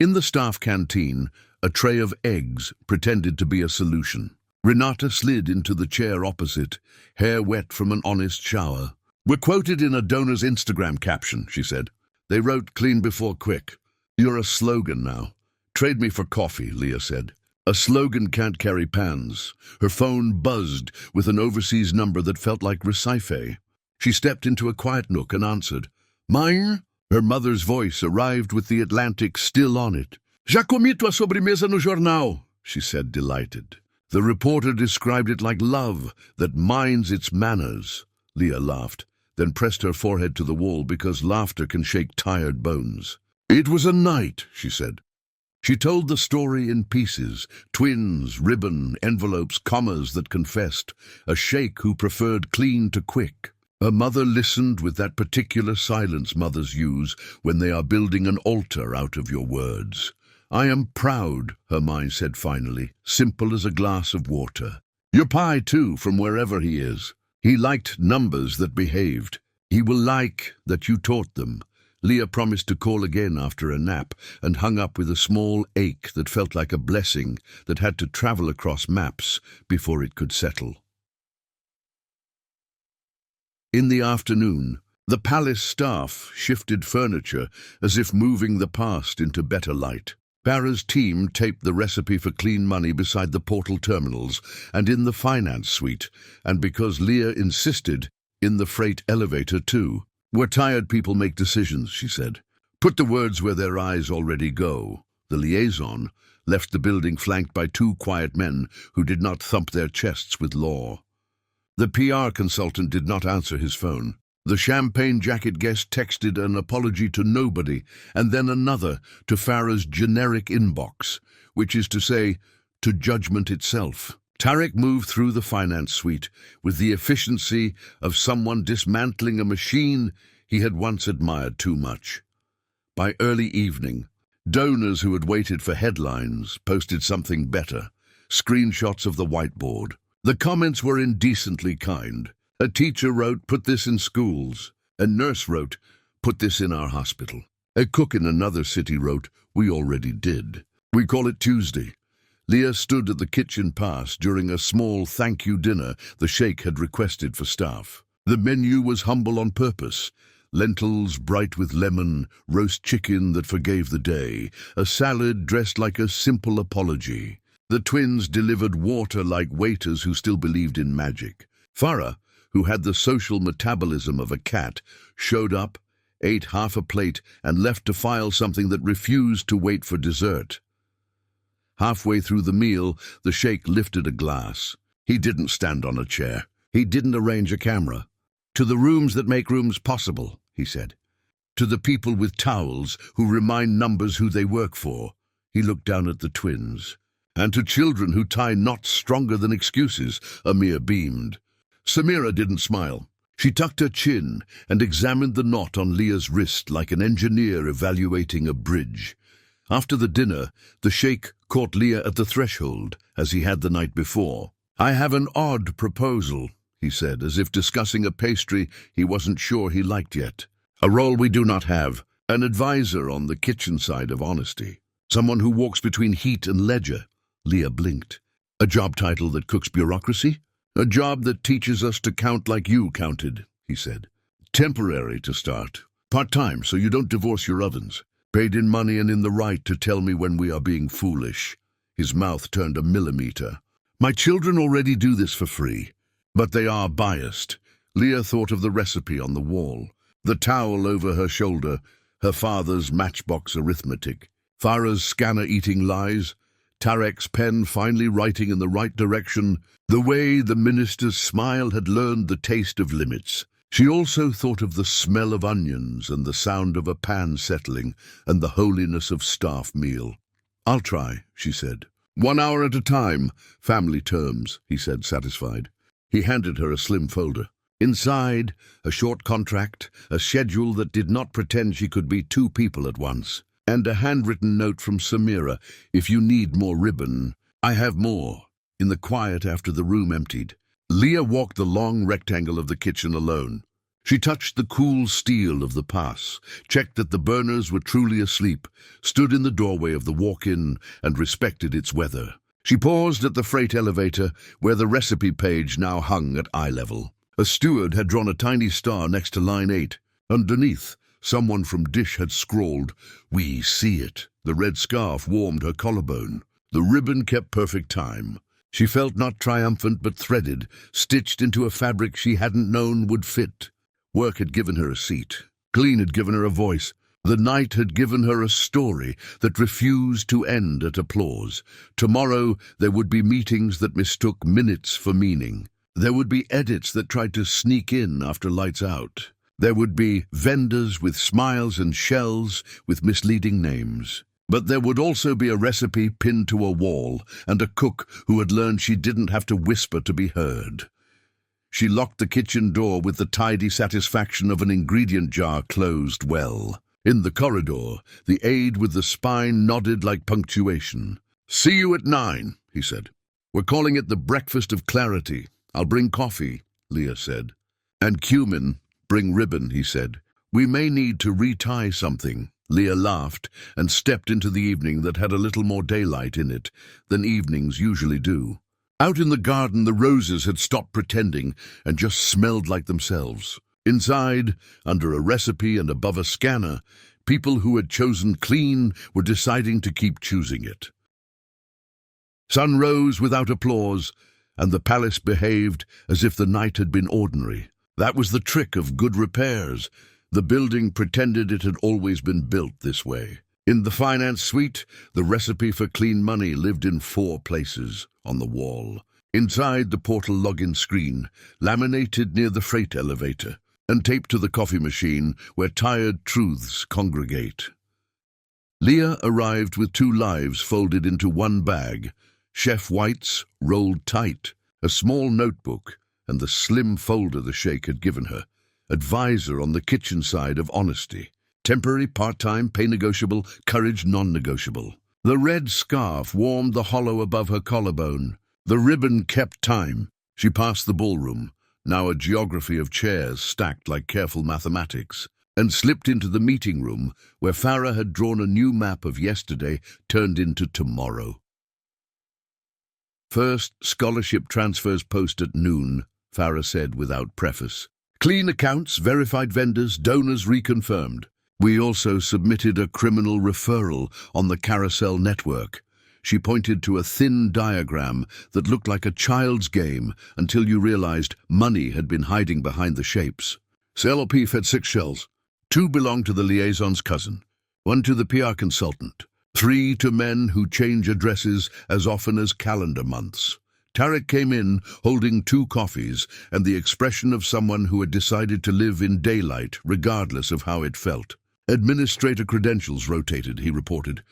In the staff canteen, a tray of eggs pretended to be a solution. Renata slid into the chair opposite, hair wet from an honest shower. "We're quoted in a donor's Instagram caption," she said. They wrote, "Clean before quick." "You're a slogan now." "Trade me for coffee," Leah said. "A slogan can't carry pans." Her phone buzzed with an overseas number that felt like Recife. She stepped into a quiet nook and answered. "Mãe?" Her mother's voice arrived with the Atlantic still on it. "Já comi tua sobremesa no jornal," she said, delighted. The reporter described it like love that minds its manners. Leah laughed, then pressed her forehead to the wall because laughter can shake tired bones. "It was a night," she said. She told the story in pieces, twins, ribbon, envelopes, commas that confessed, a sheikh who preferred clean to quick. Her mother listened with that particular silence mothers use when they are building an altar out of your words. "I am proud," her mind said finally, simple as a glass of water. "Your pie, too, from wherever he is. He liked numbers that behaved. He will like that you taught them." Leah promised to call again after a nap and hung up with a small ache that felt like a blessing that had to travel across maps before it could settle. In the afternoon, the palace staff shifted furniture as if moving the past into better light. Barra's team taped the recipe for clean money beside the portal terminals and in the finance suite, and because Leah insisted, in the freight elevator too. "Where tired people make decisions," she said. "Put the words where their eyes already go." The liaison left the building flanked by 2 quiet men who did not thump their chests with law. The PR consultant did not answer his phone. The champagne jacket guest texted an apology to nobody, and then another to Farah's generic inbox, which is to say, to judgment itself. Tarek moved through the finance suite with the efficiency of someone dismantling a machine he had once admired too much. By early evening, donors who had waited for headlines posted something better, screenshots of the whiteboard. The comments were indecently kind. A teacher wrote, "Put this in schools." A nurse wrote, "Put this in our hospital." A cook in another city wrote, "We already did. We call it Tuesday." Leah stood at the kitchen pass during a small thank you dinner the Sheikh had requested for staff. The menu was humble on purpose. Lentils bright with lemon, roast chicken that forgave the day, a salad dressed like a simple apology. The twins delivered water like waiters who still believed in magic. Farah, who had the social metabolism of a cat, showed up, ate half a plate, and left to file something that refused to wait for dessert. Halfway through the meal, the Sheikh lifted a glass. He didn't stand on a chair. He didn't arrange a camera. "To the rooms that make rooms possible," he said. "To the people with towels who remind numbers who they work for." He looked down at the twins. "And to children who tie knots stronger than excuses," Amir beamed. Samira didn't smile. She tucked her chin and examined the knot on Leah's wrist like an engineer evaluating a bridge. After the dinner, the Sheikh caught Leah at the threshold, as he had the night before. "I have an odd proposal," he said, as if discussing a pastry he wasn't sure he liked yet. "A role we do not have, an advisor on the kitchen side of honesty. Someone who walks between heat and ledger." Leah blinked. "A job title that cooks bureaucracy? A job that teaches us to count like you counted," he said. "Temporary to start. Part-time, so you don't divorce your ovens. Paid in money and in the right to tell me when we are being foolish." His mouth turned a millimeter. "My children already do this for free, but they are biased." Leah thought of the recipe on the wall, the towel over her shoulder, her father's matchbox arithmetic, Farah's scanner eating lies, Tarek's pen finally writing in the right direction, the way the minister's smile had learned the taste of limits. She also thought of the smell of onions and the sound of a pan settling and the holiness of staff meal. "I'll try," she said. "1 hour at a time, family terms," he said, satisfied. He handed her a slim folder. Inside, a short contract, a schedule that did not pretend she could be 2 people at once, and a handwritten note from Samira, "If you need more ribbon, I have more." In the quiet after the room emptied, Leah walked the long rectangle of the kitchen alone. She touched the cool steel of the pass, checked that the burners were truly asleep, stood in the doorway of the walk-in, and respected its weather. She paused at the freight elevator, where the recipe page now hung at eye level. A steward had drawn a tiny star next to line 8. Underneath, someone from Dish had scrawled, "We see it." The red scarf warmed her collarbone. The ribbon kept perfect time. She felt not triumphant but threaded, stitched into a fabric she hadn't known would fit. Work had given her a seat. Clean had given her a voice. The night had given her a story that refused to end at applause. Tomorrow there would be meetings that mistook minutes for meaning. There would be edits that tried to sneak in after lights out. There would be vendors with smiles and shells with misleading names. But there would also be a recipe pinned to a wall and a cook who had learned she didn't have to whisper to be heard. She locked the kitchen door with the tidy satisfaction of an ingredient jar closed well. In the corridor, the aide with the spine nodded like punctuation. "See you at 9, he said. "We're calling it the breakfast of clarity. I'll bring coffee," Leah said. "And cumin, bring ribbon," he said. "We may need to retie something." Leah laughed and stepped into the evening that had a little more daylight in it than evenings usually do. Out in the garden, the roses had stopped pretending and just smelled like themselves. Inside, under a recipe and above a scanner, people who had chosen clean were deciding to keep choosing it. Sun rose without applause, and the palace behaved as if the night had been ordinary. That was the trick of good repairs. The building pretended it had always been built this way. In the finance suite, the recipe for clean money lived in 4 places on the wall. Inside, the portal login screen, laminated near the freight elevator, and taped to the coffee machine where tired truths congregate. Leah arrived with 2 lives folded into one bag, Chef White's rolled tight, a small notebook, and the slim folder the Sheikh had given her. Advisor on the kitchen side of honesty. Temporary, part-time, pay negotiable, courage non-negotiable. The red scarf warmed the hollow above her collarbone. The ribbon kept time. She passed the ballroom, now a geography of chairs stacked like careful mathematics, and slipped into the meeting room where Farah had drawn a new map of yesterday turned into tomorrow. First scholarship transfers post at noon, Farah said without preface. Clean accounts, verified vendors, donors reconfirmed. We also submitted a criminal referral on the carousel network. She pointed to a thin diagram that looked like a child's game until you realized money had been hiding behind the shapes. CLP fed 6 shells. 2 belonged to the liaison's cousin, 1 to the PR consultant, 3 to men who change addresses as often as calendar months. Tarek came in holding 2 coffees and the expression of someone who had decided to live in daylight regardless of how it felt. Administrator credentials rotated, he reported.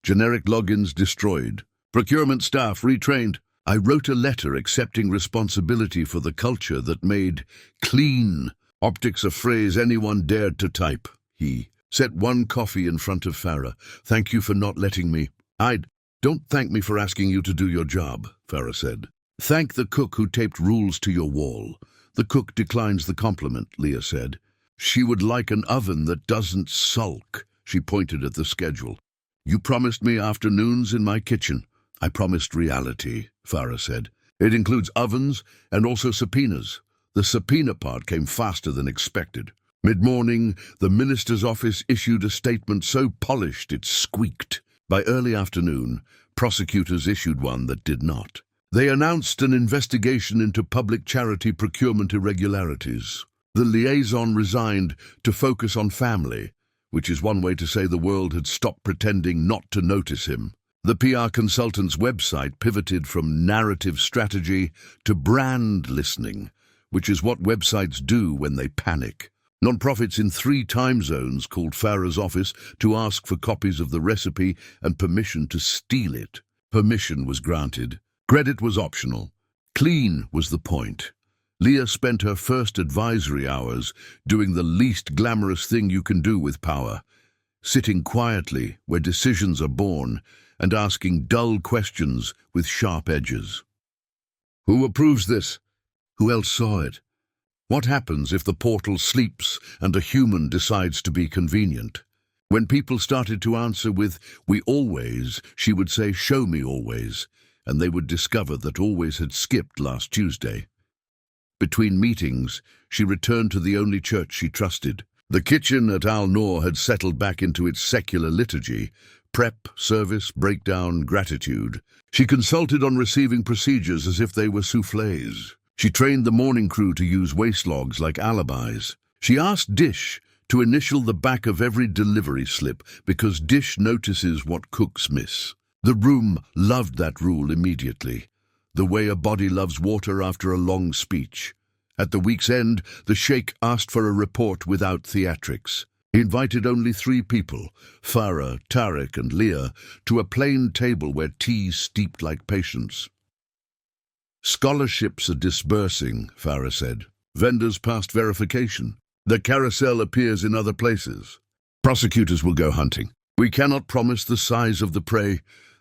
Generic logins destroyed. Procurement staff retrained. I wrote a letter accepting responsibility for the culture that made clean optics a phrase anyone dared to type. He set 1 coffee in front of Farah. Thank you for not letting me. Don't thank me for asking you to do your job, Farah said. Thank the cook who taped rules to your wall. The cook declines the compliment, Leah said. She would like an oven that doesn't sulk. She pointed at the schedule. You promised me afternoons in my kitchen. I promised reality, Farah said. It includes ovens and also subpoenas. The subpoena part came faster than expected. Mid-morning, the minister's office issued a statement so polished it squeaked. By early afternoon, prosecutors issued one that did not. They announced an investigation into public charity procurement irregularities. The liaison resigned to focus on family, which is one way to say the world had stopped pretending not to notice him. The PR consultant's website pivoted from narrative strategy to brand listening, which is what websites do when they panic. Nonprofits in 3 time zones called Farah's office to ask for copies of the recipe and permission to steal it. Permission was granted. Credit was optional. Clean was the point. Leah spent her first advisory hours doing the least glamorous thing you can do with power, sitting quietly where decisions are born and asking dull questions with sharp edges. Who approves this? Who else saw it? What happens if the portal sleeps and a human decides to be convenient? When people started to answer with, "We always," she would say, "Show me always," and they would discover that always had skipped last Tuesday. Between meetings, she returned to the only church she trusted. The kitchen at Al-Noor had settled back into its secular liturgy: prep, service, breakdown, gratitude. She consulted on receiving procedures as if they were soufflés. She trained the morning crew to use waste logs like alibis. She asked Dish to initial the back of every delivery slip because Dish notices what cooks miss. The room loved that rule immediately, the way a body loves water after a long speech. At the week's end, the Sheikh asked for a report without theatrics. He invited only 3 people, Farah, Tarek, and Leah, to a plain table where tea steeped like patience. Scholarships are disbursing, Farah said. Vendors passed verification. The carousel appears in other places. Prosecutors will go hunting. We cannot promise the size of the prey.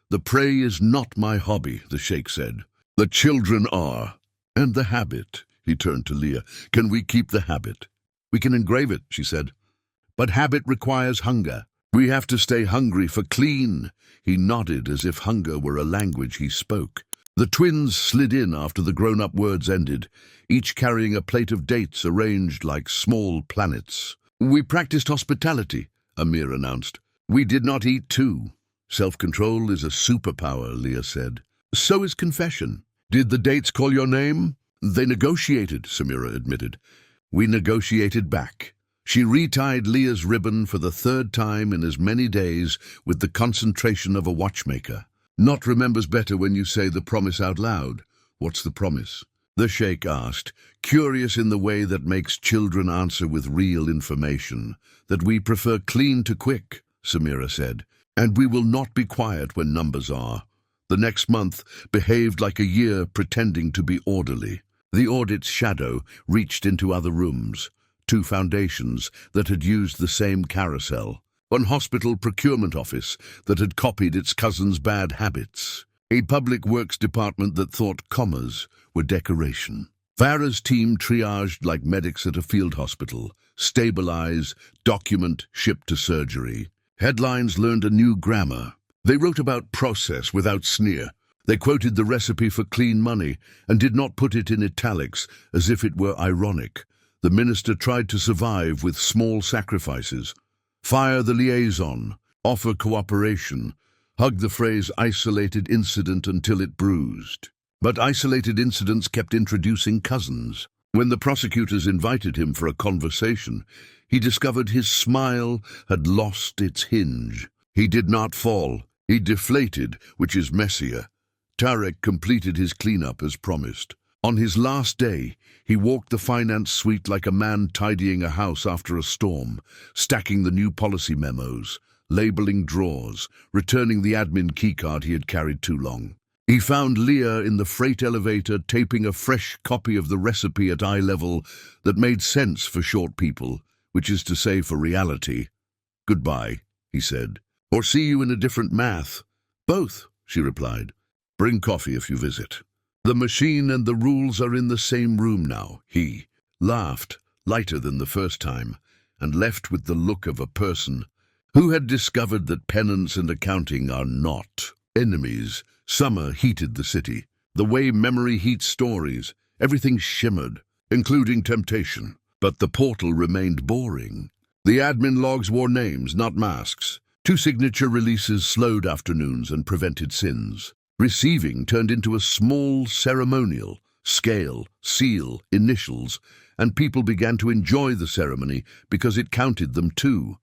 The prey is not my hobby, the Sheikh said. The children are. And the habit, he turned to Leah. Can we keep the habit? We can engrave it, she said. But habit requires hunger. We have to stay hungry for clean. He nodded as if hunger were a language he spoke. The twins slid in after the grown-up words ended, each carrying a plate of dates arranged like small planets. We practiced hospitality, Amir announced. We did not eat too. Self-control is a superpower, Leah said. So is confession. Did the dates call your name? They negotiated, Samira admitted. We negotiated back. She retied Leah's ribbon for the 3rd time in as many days with the concentration of a watchmaker. Not remembers better when you say the promise out loud. What's the promise? The Sheikh asked, curious in the way that makes children answer with real information. That we prefer clean to quick, Samira said, and we will not be quiet when numbers are. The next month behaved like a year pretending to be orderly. The audit's shadow reached into other rooms, 2 foundations that had used the same carousel, one hospital procurement office that had copied its cousin's bad habits, a public works department that thought commas were decoration. Farah's team triaged like medics at a field hospital, stabilize, document, ship to surgery. Headlines learned a new grammar. They wrote about process without sneer. They quoted the recipe for clean money and did not put it in italics as if it were ironic. The minister tried to survive with small sacrifices. Fire the liaison, offer cooperation, hug the phrase isolated incident until it bruised. But isolated incidents kept introducing cousins. When the prosecutors invited him for a conversation, he discovered his smile had lost its hinge. He did not fall. He deflated, which is messier. Tarek completed his cleanup as promised. On his last day, he walked the finance suite like a man tidying a house after a storm, stacking the new policy memos, labeling drawers, returning the admin keycard he had carried too long. He found Leah in the freight elevator taping a fresh copy of the recipe at eye level that made sense for short people, which is to say for reality. "Goodbye," he said. "Or see you in a different math." "Both," she replied. "Bring coffee if you visit." "The machine and the rules are in the same room now," he laughed, lighter than the first time, and left with the look of a person who had discovered that penance and accounting are not enemies. Summer heated the city. The way memory heats stories, everything shimmered, including temptation. But the portal remained boring. The admin logs wore names, not masks. 2 signature releases slowed afternoons and prevented sins. Receiving turned into a small ceremonial, scale, seal, initials, and people began to enjoy the ceremony because it counted them too.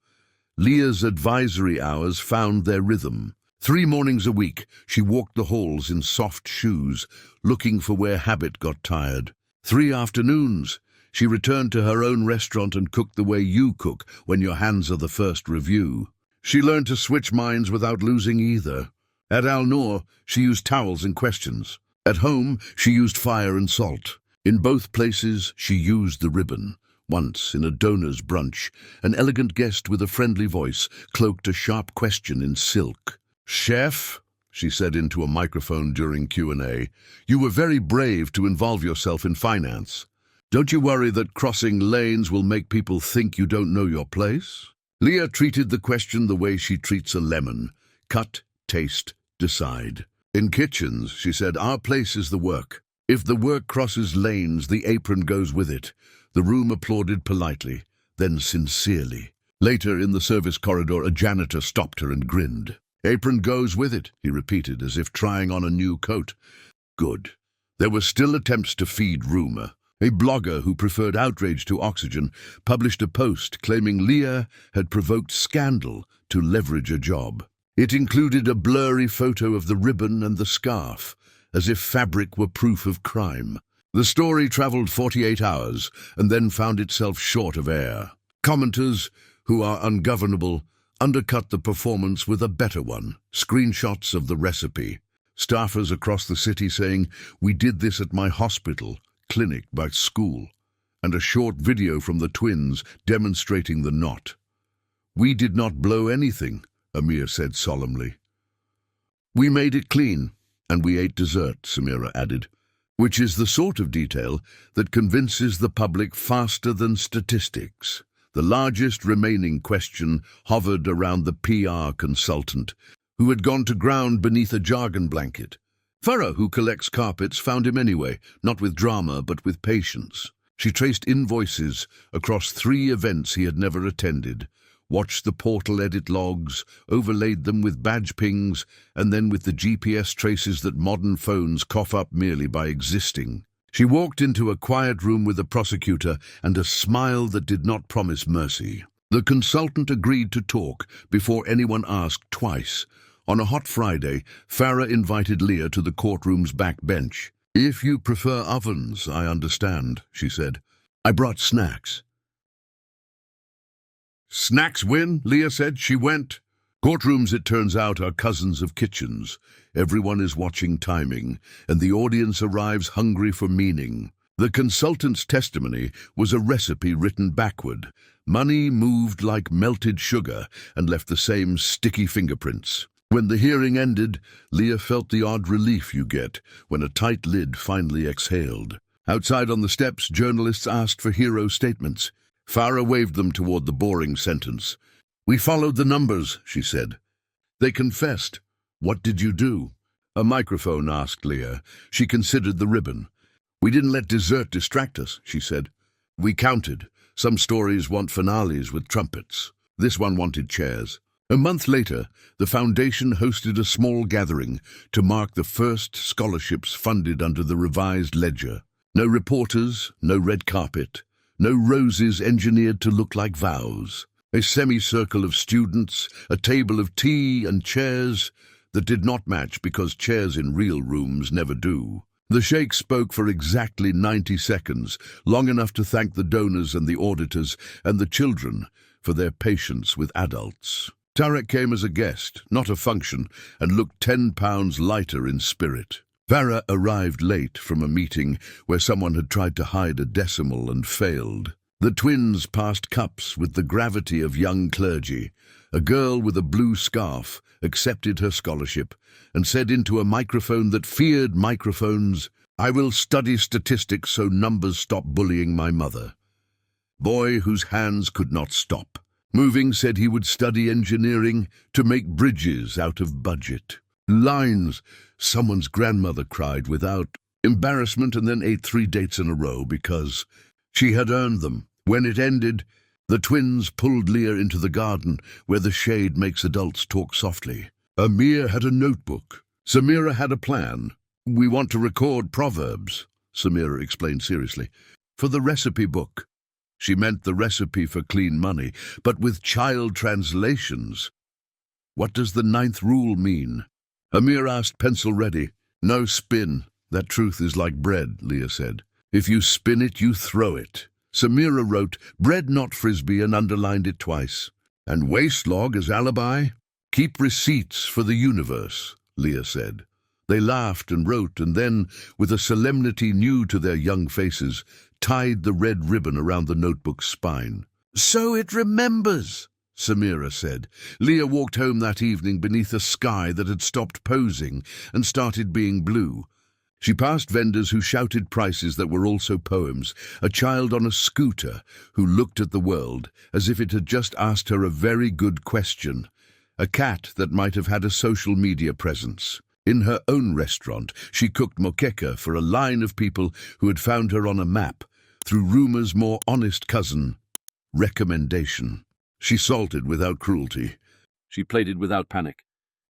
Leah's advisory hours found their rhythm. 3 mornings a week, she walked the halls in soft shoes, looking for where habit got tired. 3 afternoons, she returned to her own restaurant and cooked the way you cook when your hands are the first review. She learned to switch minds without losing either. At Al-Noor, she used towels and questions. At home, she used fire and salt. In both places, she used the ribbon. Once, in a donor's brunch, an elegant guest with a friendly voice cloaked a sharp question in silk. "Chef," she said into a microphone during Q&A, "you were very brave to involve yourself in finance. Don't you worry that crossing lanes will make people think you don't know your place?" Leah treated the question the way she treats a lemon. Cut, taste, decide. "In kitchens," she said, "our place is the work. If the work crosses lanes, the apron goes with it." The room applauded politely, then sincerely. Later, in the service corridor, a janitor stopped her and grinned. "Apron goes with it," he repeated, as if trying on a new coat. Good. There were still attempts to feed rumor. A blogger who preferred outrage to oxygen published a post claiming Leah had provoked scandal to leverage a job. It included a blurry photo of the ribbon and the scarf, as if fabric were proof of crime. The story traveled 48 hours and then found itself short of air. Commenters, who are ungovernable, undercut the performance with a better one. Screenshots of the recipe. Staffers across the city saying, "We did this at my hospital, clinic, by school." And a short video from the twins demonstrating the knot. "We did not blow anything," Amir said solemnly. "We made it clean, and we ate dessert," Samira added, which is the sort of detail that convinces the public faster than statistics. The largest remaining question hovered around the PR consultant, who had gone to ground beneath a jargon blanket. Farah, who collects carpets, found him anyway, not with drama but with patience. She traced invoices across 3 events he had never attended, watched the portal edit logs, overlaid them with badge pings, and then with the GPS traces that modern phones cough up merely by existing. She walked into a quiet room with the prosecutor and a smile that did not promise mercy. The consultant agreed to talk before anyone asked twice. On a hot Friday, Farah invited Leah to the courtroom's back bench. "If you prefer ovens, I understand," she said. "I brought snacks." "Snacks win," Leah said. She went Courtrooms, it turns out, are cousins of kitchens. Everyone is watching timing, and the audience arrives hungry for meaning. The consultant's testimony was a recipe written backward. Money moved like melted sugar and left the same sticky fingerprints. When the hearing ended, Leah felt the odd relief you get when a tight lid finally exhaled. Outside on the steps, journalists asked for hero statements. Farah waved them toward the boring sentence. "We followed the numbers," she said. They confessed. "What did you do?" A microphone asked Leah. She considered the ribbon. "We didn't let dessert distract us," she said. "We counted. Some stories want finales with trumpets. This one wanted chairs." A month later, the foundation hosted a small gathering to mark the first scholarships funded under the revised ledger. No reporters, no red carpet, no roses engineered to look like vows. A semicircle of students, a table of tea and chairs that did not match because chairs in real rooms never do. The Sheikh spoke for exactly 90 seconds, long enough to thank the donors and the auditors and the children for their patience with adults. Tarek came as a guest, not a function, and looked 10 pounds lighter in spirit. Farah arrived late from a meeting where someone had tried to hide a decimal and failed. The twins passed cups with the gravity of young clergy. A girl with a blue scarf accepted her scholarship and said into a microphone that feared microphones, "I will study statistics so numbers stop bullying my mother." Boy whose hands could not stop. Moving said he would study engineering to make bridges out of budget. Lines, someone's grandmother cried without embarrassment and then ate 3 dates in a row because she had earned them. When it ended, the twins pulled Leah into the garden where the shade makes adults talk softly. Amir had a notebook. Samira had a plan. "We want to record proverbs," Samira explained seriously, "for the recipe book." She meant the recipe for clean money, but with child translations. "What does the 9th rule mean?" Amir asked, pencil ready. "No spin. That truth is like bread," Leah said. "If you spin it, you throw it." Samira wrote, "Bread not frisbee," and underlined it twice. "And waste log as alibi?" "Keep receipts for the universe," Leah said. They laughed and wrote, and then, with a solemnity new to their young faces, tied the red ribbon around the notebook's spine. "So it remembers," Samira said. Leah walked home that evening beneath a sky that had stopped posing and started being blue. She passed vendors who shouted prices that were also poems, a child on a scooter who looked at the world as if it had just asked her a very good question, a cat that might have had a social media presence. In her own restaurant, she cooked moqueca for a line of people who had found her on a map through rumor's more honest cousin, recommendation. She salted without cruelty. She plated without panic.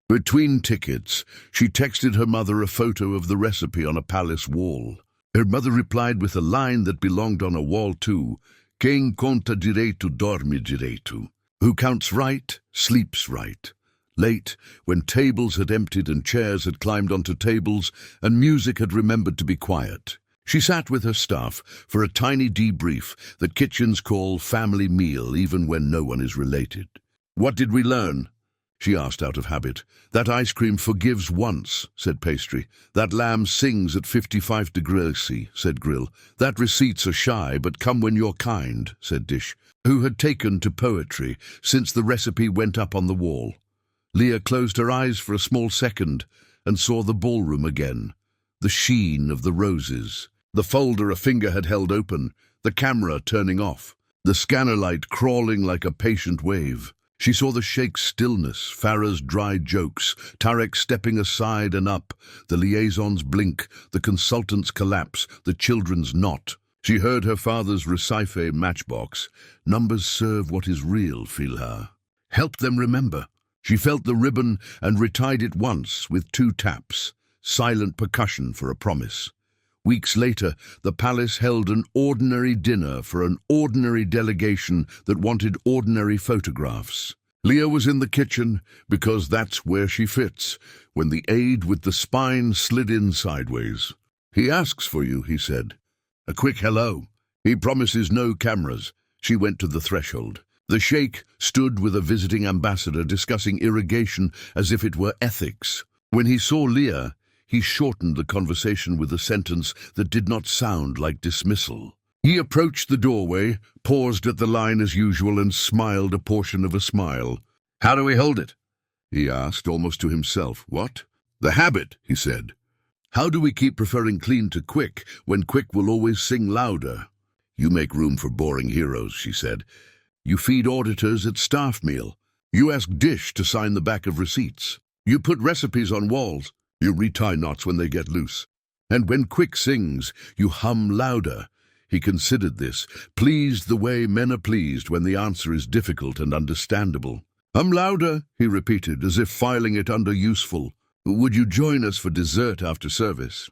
Between tickets, she texted her mother a photo of the recipe on a palace wall. Her mother replied with a line that belonged on a wall too, "Quem conta direito dorme direito." Who counts right, sleeps right. Late, when tables had emptied and chairs had climbed onto tables and music had remembered to be quiet, she sat with her staff for a tiny debrief that kitchens call family meal even when no one is related. "What did we learn?" she asked out of habit. "That ice cream forgives once," said pastry. "That lamb sings at 55 degrees C, said grill. "That receipts are shy but come when you're kind," said dish, who had taken to poetry since the recipe went up on the wall. Leah closed her eyes for a small second and saw the ballroom again, the sheen of the roses, the folder a finger had held open, the camera turning off, the scanner light crawling like a patient wave. She saw the Sheikh's stillness, Farah's dry jokes, Tarek stepping aside and up, the liaisons blink, the consultants collapse, the children's knot. She heard her father's receife matchbox. Numbers serve what is real, Filha. Help them remember. She felt the ribbon and retied it once with 2 taps, silent percussion for a promise. Weeks later, the palace held an ordinary dinner for an ordinary delegation that wanted ordinary photographs. Leah was in the kitchen because that's where she fits, when the aide with the spine slid in sideways. "He asks for you," he said. A quick hello. "He promises no cameras." She went to the threshold. The sheikh stood with a visiting ambassador discussing irrigation as if it were ethics. When he saw Leah, he shortened the conversation with a sentence that did not sound like dismissal. He approached the doorway, paused at the line as usual, and smiled a portion of a smile. "How do we hold it?" he asked, almost to himself. "What?" "The habit," he said. "How do we keep preferring clean to quick, when quick will always sing louder?" "You make room for boring heroes," she said. "You feed auditors at staff meal. You ask Dish to sign the back of receipts. You put recipes on walls. You retie knots when they get loose. And when quick sings, you hum louder." He considered this, pleased the way men are pleased when the answer is difficult and understandable. "Hum louder," he repeated, as if filing it under useful. "Would you join us for dessert after service?"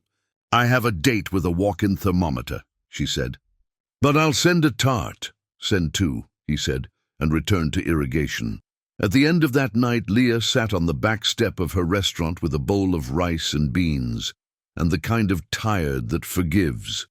"I have a date with a walk-in thermometer," she said. "But I'll send a tart." "Send two," he said, and returned to irrigation. At the end of that night, Leah sat on the back step of her restaurant with a bowl of rice and beans, and the kind of tired that forgives.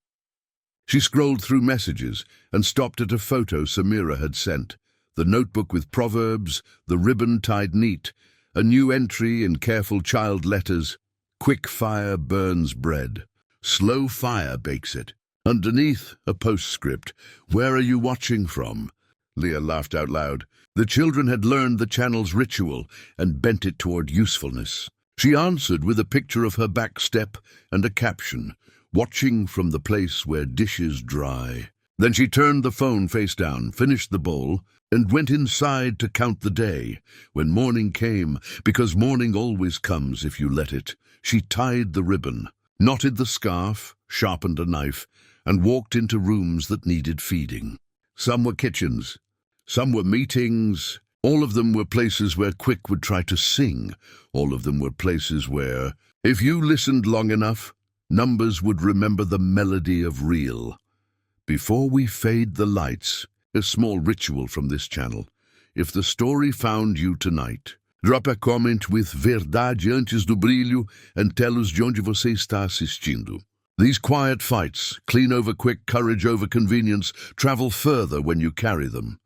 She scrolled through messages and stopped at a photo Samira had sent, the notebook with proverbs, the ribbon tied neat, a new entry in careful child letters: "Quick fire burns bread. Slow fire bakes it." Underneath, a postscript: "Where are you watching from?" Leah laughed out loud. The children had learned the channel's ritual and bent it toward usefulness. She answered with a picture of her back step and a caption: "Watching from the place where dishes dry." Then she turned the phone face down, finished the bowl, and went inside to count the day. When morning came, because morning always comes if you let it, she tied the ribbon, knotted the scarf, sharpened a knife, and walked into rooms that needed feeding. Some were kitchens, some were meetings, all of them were places where Quick would try to sing, all of them were places where, if you listened long enough, numbers would remember the melody of real. Before we fade the lights, a small ritual from this channel. If the story found you tonight, drop a comment with "verdade antes do brilho" and tell us de onde você está assistindo. These quiet fights, clean over quick, courage over convenience, travel further when you carry them.